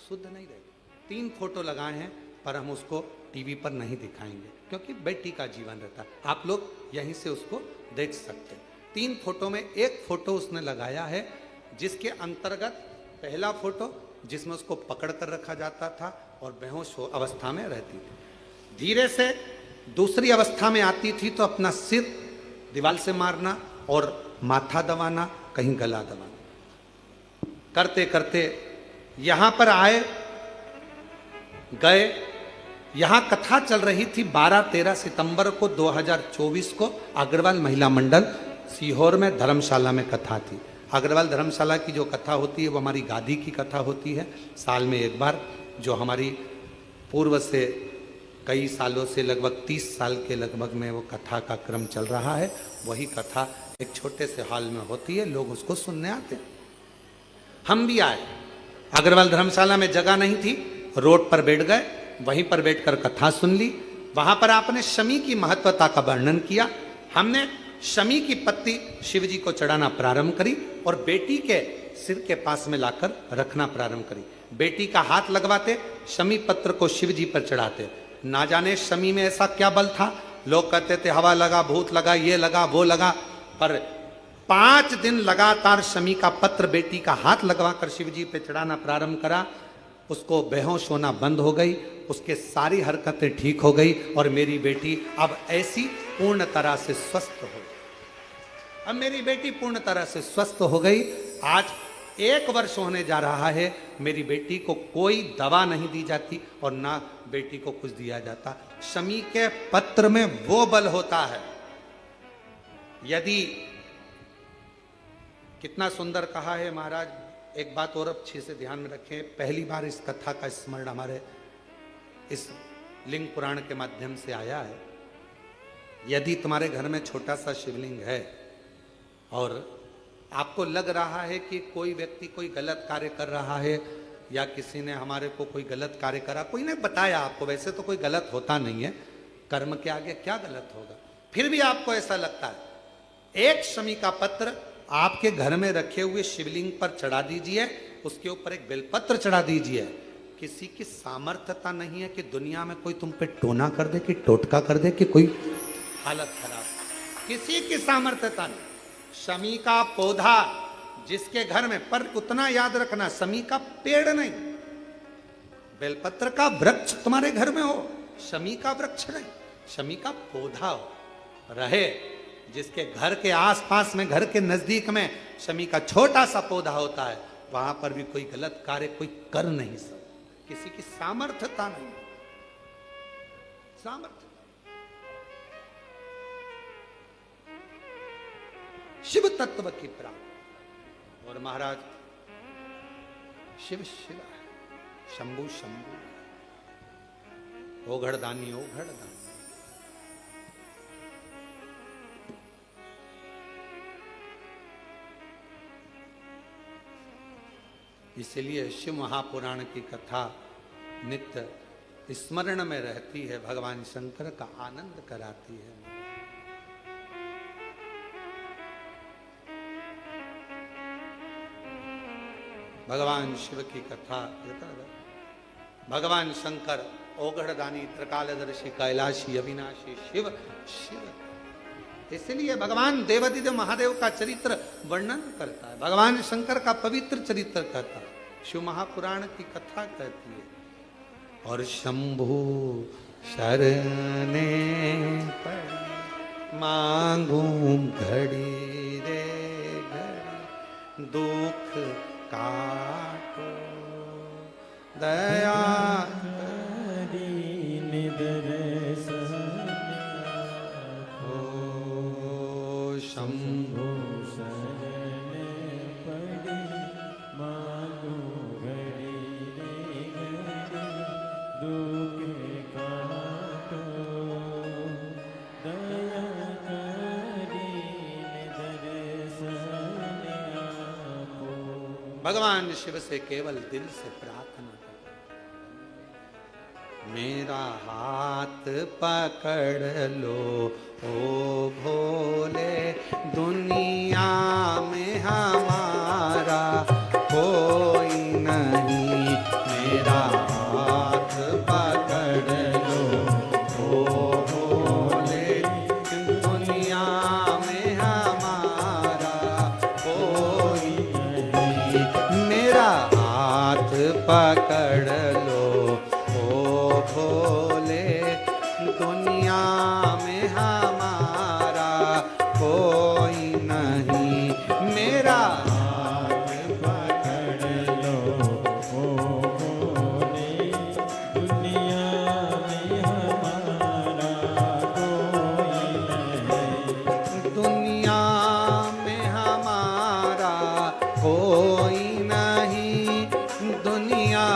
शुद्ध नहीं रहती। 3 फोटो लगाए हैं पर हम उसको टीवी पर नहीं दिखाएंगे क्योंकि बेटी का जीवन रहता है। आप लोग यहीं से उसको देख सकते हैं। 3 फोटो में एक फोटो उसने लगाया है जिसके अंतर्गत पहला फोटो जिसमें उसको पकड़ कर रखा जाता था और बेहोश अवस्था में रहती थी। धीरे से दूसरी अवस्था में आती थी तो अपना सिर दीवार से मारना और माथा दबाना, कहीं गला दबाना, करते करते यहां पर आए गए। यहां कथा चल रही थी 12-13 सितंबर को 2024 को अग्रवाल महिला मंडल सीहोर में धर्मशाला में कथा थी। अग्रवाल धर्मशाला की जो कथा होती है वो हमारी गादी की कथा होती है, साल में एक बार, जो हमारी पूर्व से कई सालों से लगभग 30 साल के लगभग में वो कथा का क्रम चल रहा है। वही कथा एक छोटे से हॉल में होती है, लोग उसको सुनने आते हैं। हम भी आए, अग्रवाल धर्मशाला में जगह नहीं थी, रोड पर बैठ गए, वहीं पर बैठकर कथा सुन ली। वहां पर आपने शमी की महत्वता का वर्णन किया। हमने शमी की पत्ती शिव जी को चढ़ाना प्रारंभ करी और बेटी के सिर के पास में लाकर रखना प्रारंभ करी। बेटी का हाथ लगवाते, शमी पत्र को शिव जी पर चढ़ाते। ना जाने शमी में ऐसा क्या बल था, लोग कहते थे हवा लगा, भूत लगा, ये लगा, वो लगा, पर 5 दिन लगातार शमी का पत्र बेटी का हाथ लगवाकर शिव जी पे चढ़ाना प्रारंभ करा। उसको बेहोश होना बंद हो गई, उसके सारी हरकतें ठीक हो गई और मेरी बेटी अब ऐसी पूर्ण तरह से स्वस्थ हो गई। अब मेरी बेटी पूर्ण तरह से स्वस्थ हो गई। आज 1 वर्ष होने जा रहा है, मेरी बेटी को कोई दवा नहीं दी जाती और ना बेटी को कुछ दिया जाता। शमी के पत्र में वो बल होता है। यदि, कितना सुंदर कहा है महाराज। एक बात और अच्छे से ध्यान में रखें, पहली बार इस कथा का स्मरण हमारे इस लिंग पुराण के माध्यम से आया है। यदि तुम्हारे घर में छोटा सा शिवलिंग है और आपको लग रहा है कि कोई व्यक्ति कोई गलत कार्य कर रहा है या किसी ने हमारे को कोई गलत कार्य करा, कोई ने बताया आपको, वैसे तो कोई गलत होता नहीं है, कर्म के आगे क्या गलत होगा, फिर भी आपको ऐसा लगता है, एक शमी का पत्र आपके घर में रखे हुए शिवलिंग पर चढ़ा दीजिए, उसके ऊपर एक बेलपत्र चढ़ा दीजिए। किसी की सामर्थ्यता नहीं है कि दुनिया में कोई तुम पे टोना कर दे, कि टोटका कर दे, कि कोई हालत खराब, किसी की सामर्थ्यता नहीं। शमी का पौधा जिसके घर में, पर उतना याद रखना, शमी का पेड़ नहीं, बेलपत्र का वृक्ष तुम्हारे घर में हो, शमी का वृक्ष नहीं, शमी का पौधा हो रहे, जिसके घर के आसपास में, घर के नजदीक में शमी का छोटा सा पौधा होता है, वहां पर भी कोई गलत कार्य कोई कर नहीं सकता। किसी की सामर्थ्यता नहीं, सामर्थ्य। शिव तत्व की प्राप्ति। और महाराज शिव शिव है, शंभु शंभु, ओघड़दानी ओघड़दानी। इसलिए शिव महापुराण की कथा नित्य स्मरण में रहती है, भगवान शंकर का आनंद कराती है। भगवान शिव की कथा। भगवान शंकर ओगढ़दानी त्रिकालदर्शी कैलाशी अविनाशी शिव शिव। इसलिए भगवान देवादिदेव महादेव का चरित्र वर्णन करता है, भगवान शंकर का पवित्र चरित्र कहता है, शिव महापुराण की कथा कहती है। और शंभु शरणे पड़ी मांगू घड़ी रे घड़ी दुख काटो दया दीन दर्शन ओ शंभु शरण पड़ी मांगो घड़ी रे घड़ी दुख काटो दया दीन दर्शन आपो। भगवान शिव से केवल दिल से प्रार्थना कर, मेरा हाथ पकड़ लो ओ भोले, दुनिया में हमारा कोई नहीं, मेरा हाथ पकड़ लो ओ भोले, दुनिया में हमारा कोई नहीं, मेरा हाथ पकड़ लो ओ भोले, दुनिया में हमारा कोई नहीं, मेरा हाथ पकड़ लो ओ भोले, दुनिया में हमारा कोई नहीं, दुनिया में हमारा कोई नहीं, दुनिया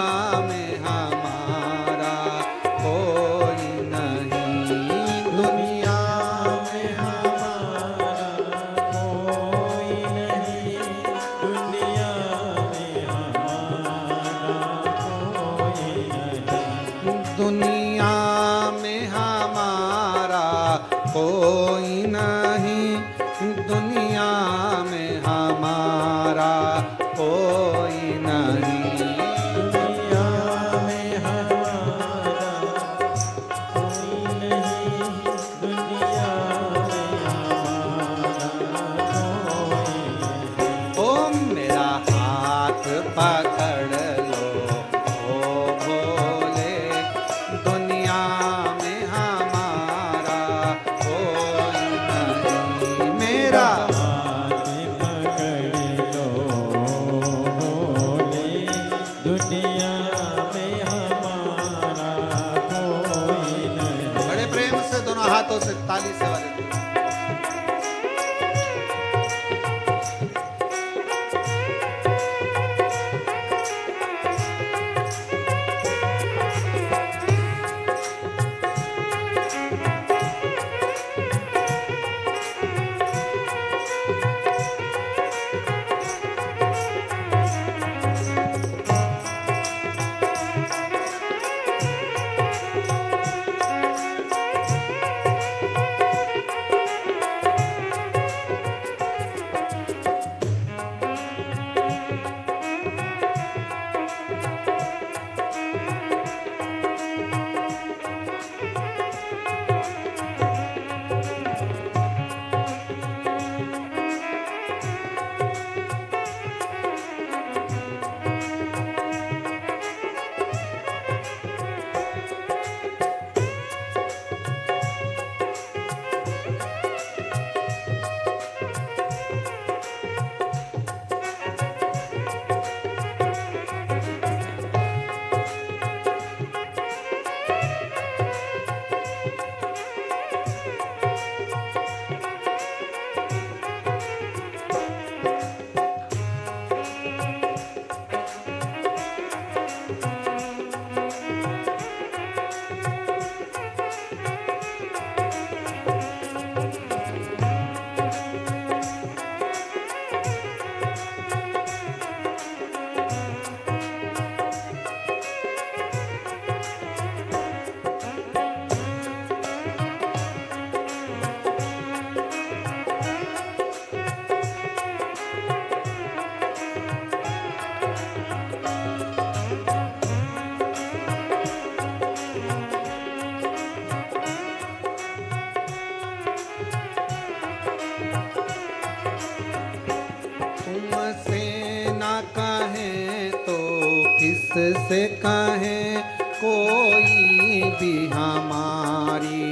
किससे कहें कोई भी हमारी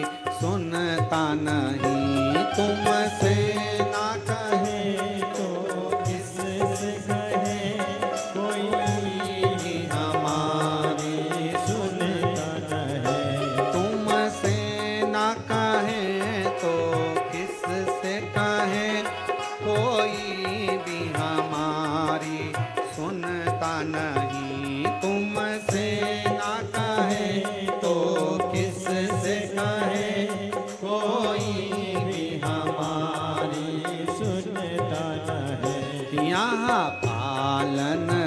सुनता नहीं, तुमसे ना कहे तो किससे कहे कोई भी हमारी सुनता नहीं। तुमसे ना कहे तो किससे कहे कोई भी हमारी सुनता नहीं, तुमसे ना कहे तो किससे कहे कोई भी हमारी सुनता नहीं। यहाँ पालनहारा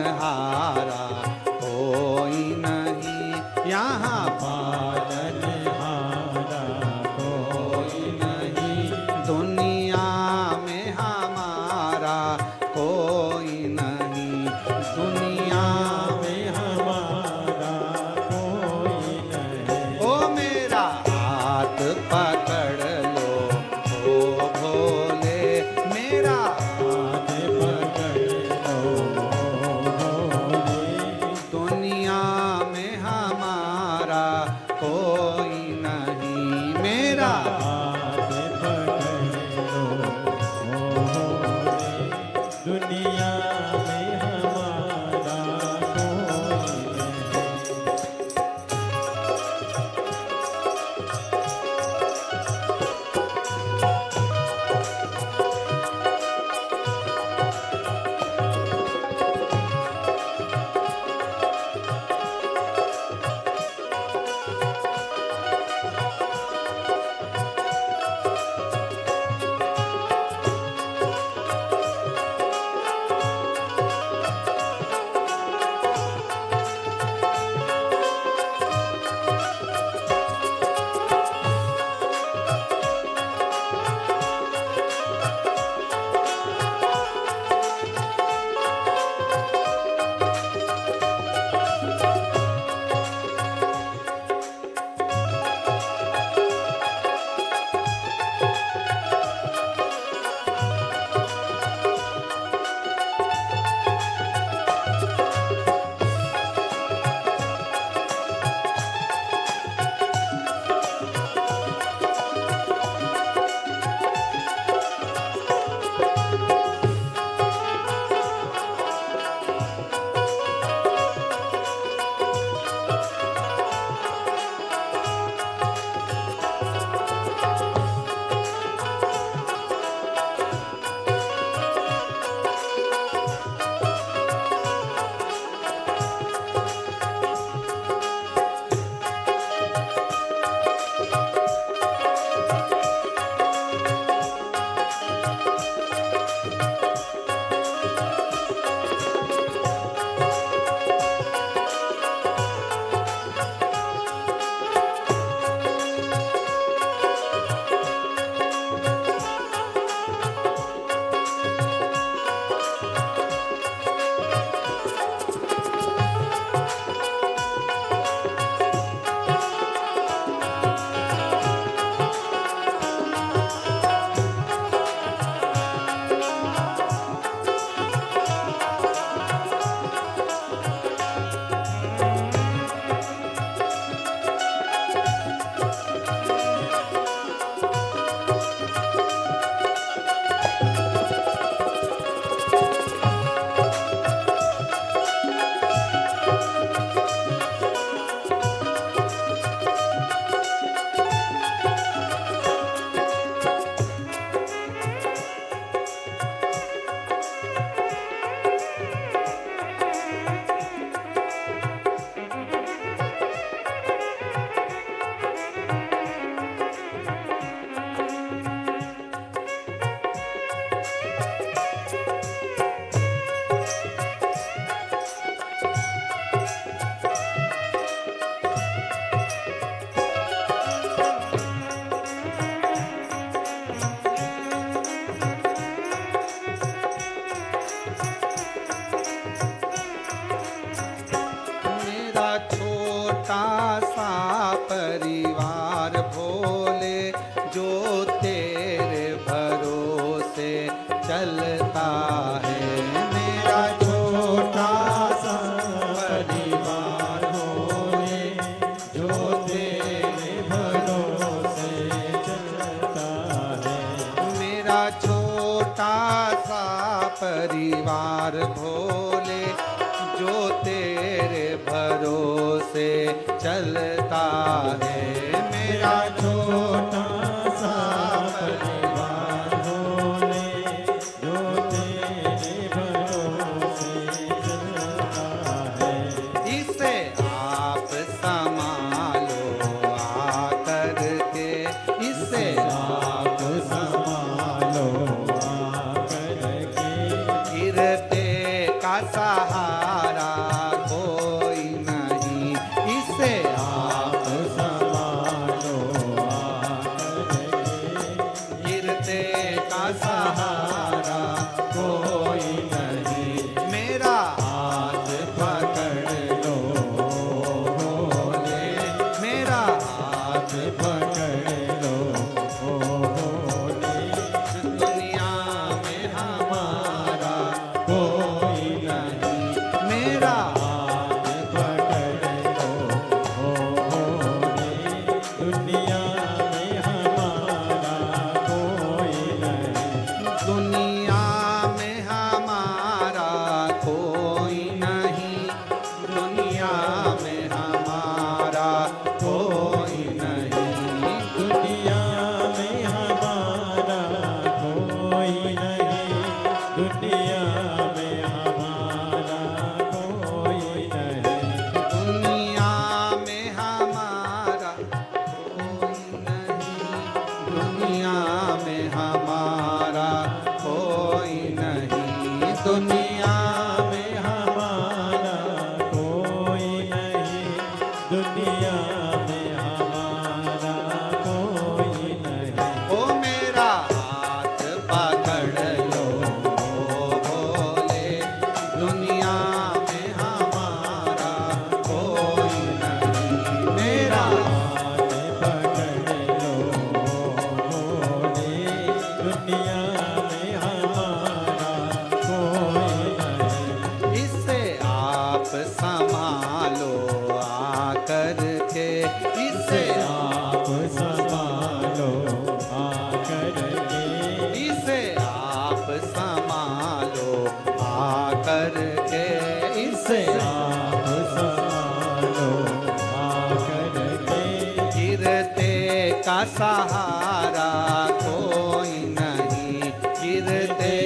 कोई नहीं, यहाँ पालनहारा कोई नहीं। दुनिया में हमारा कोई नहीं, दुनिया में हमारा कोई नहीं। ओ मेरा हाथ पकड़ लो ओ भोले, मेरा हाथ पकड़ लो भोले। दुनिया में हमारा कोई नहीं, मेरा हाथ पकड़ लो भोले। दुनिया में हमारा कोई नहीं। चलता है मेरा छोटा सा परिवार। का सा परिवार भोले, जो तेरे भरोसे चलता है। मेरा छोटा सा परिवार भोले, जो तेरे भरोसे चलता है। इसे आप संभालो आकर के, इसे आप संभालो आकर के, गिरते का सहारा कोई नहीं, इसे आप संभालो आकर के, गिरते का सहारा कोई नहीं। मेरा हाथ पकड़ लो भोले, मेरा हाथ पकड़ लो भोले, दुनिया में हमारा कोई नहीं। मेरा हाथ पकड़ लो भोले, दुनिया में हमारा कोई नहीं। दुनिया में हमारा कोई नहीं, दुनिया में हमारा कोई नहीं, दुनिया में हमारा कोई नहीं, दुनिया में हमारा कोई नहीं। दुनिया में हमारा कोई नहीं, दुनिया में हमारा कोई नहीं, दुनिया में हमारा कोई नहीं, दुनिया में हमारा कोई नहीं। ओ मेरा हाथ पकड़ लो भोले, दुनिया में हमारा कोई नहीं, मेरा हाथ पकड़ लो भोले, दुनिया में हमारा कोई नहीं। इसे आप संभालो आकर के, इसे आप संभालो आकर के, इसे आप संभालो आकर के, इसे आप संभालो आकर के, गिरते का सहारा कोई नहीं, गिरते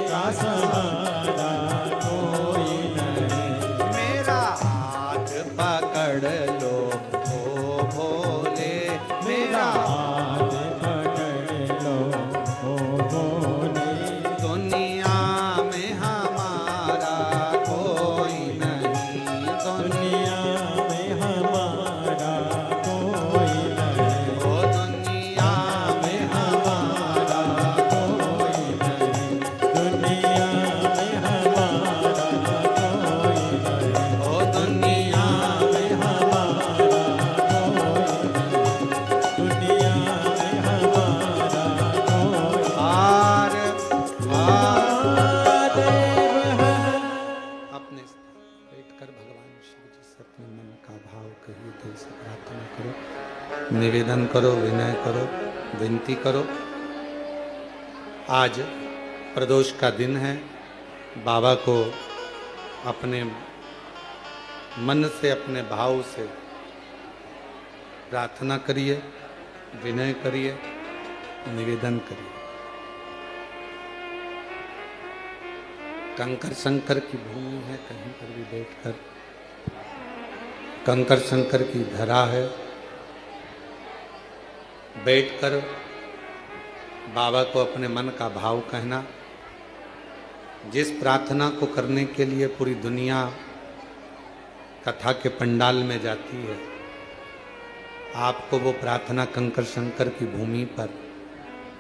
का सहारा कोई नहीं। मेरा हाथ पकड़ लो ओ भोले, मेरा हाथ पकड़ लो भोले, दुनिया में हमारा कोई नहीं, दुनिया में हमारा कोई नहीं। ओ दुनिया में हमारा कोई नहीं, दुनिया में हमारा कोई नहीं। ओ दुनिया में हमारा कोई नहीं, दुनिया में हमारा कोई आर महादेव है। अपने बैठकर भगवान शिव जी से अपने मन का भाव कहिए, दिल से प्रार्थना करो, निवेदन करो, विनय करो, विनती करो। आज प्रदोष का दिन है, बाबा को अपने मन से, अपने भाव से प्रार्थना करिए, विनय करिए, निवेदन करिए। कंकर शंकर की भूमि है, कहीं पर भी बैठकर कंकर शंकर की धरा है, बैठकर बाबा को अपने मन का भाव कहना। जिस प्रार्थना को करने के लिए पूरी दुनिया कथा के पंडाल में जाती है, आपको वो प्रार्थना कंकर शंकर की भूमि पर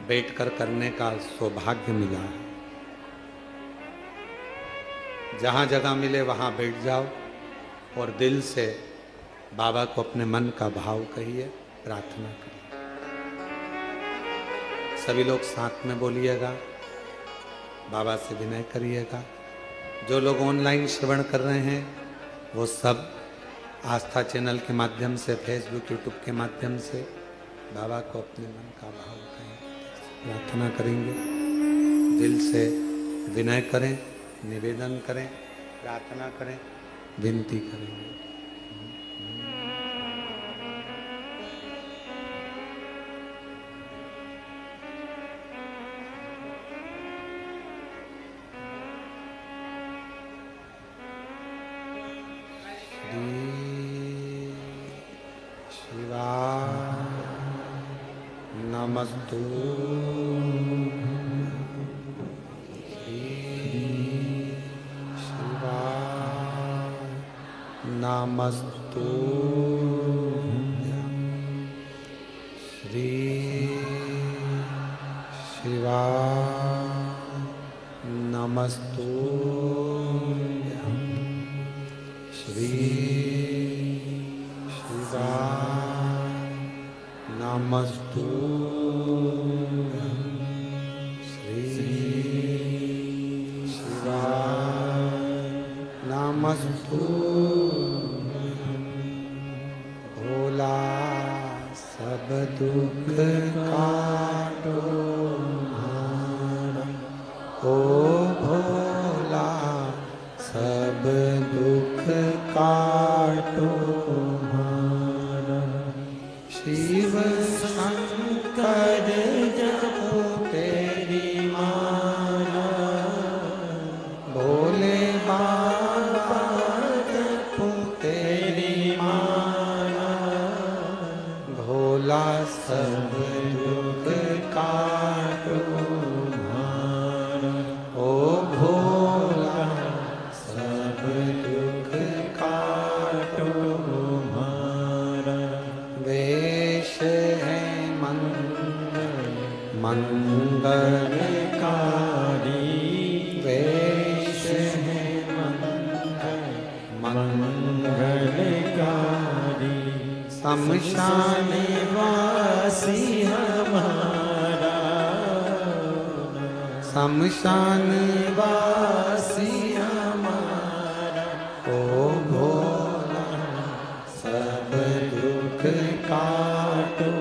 बैठकर करने का सौभाग्य मिला है। जहाँ जगह मिले वहाँ बैठ जाओ और दिल से बाबा को अपने मन का भाव कहिए, प्रार्थना करिए। सभी लोग साथ में बोलिएगा, बाबा से विनय करिएगा। जो लोग ऑनलाइन श्रवण कर रहे हैं वो सब आस्था चैनल के माध्यम से, फेसबुक, यूट्यूब के माध्यम से बाबा को अपने मन का भाव कहें, प्रार्थना करेंगे। दिल से विनय करें, निवेदन करें, प्रार्थना करें, विनती करें। नमस्तु शिवाय नमस्तु श्री शिवाय नमस्तु श्री शिवाय नमस्तु नमस्तु भोला सब दुख काटो हमारा, ओ भोला सब दुख काटो हमारा। शिव शंकर जपो तेरी माला, भोले बाबा जपो तेरी माला, भोला सब दुख काटो हमारा, ओ भोला सब दुख काटो हमारा। वेश है मंगलकारी, वेश है मंगलकारी, शमशान वासी हमारा, शमशान वासी हमारा, ओ भोला सब दुख काटो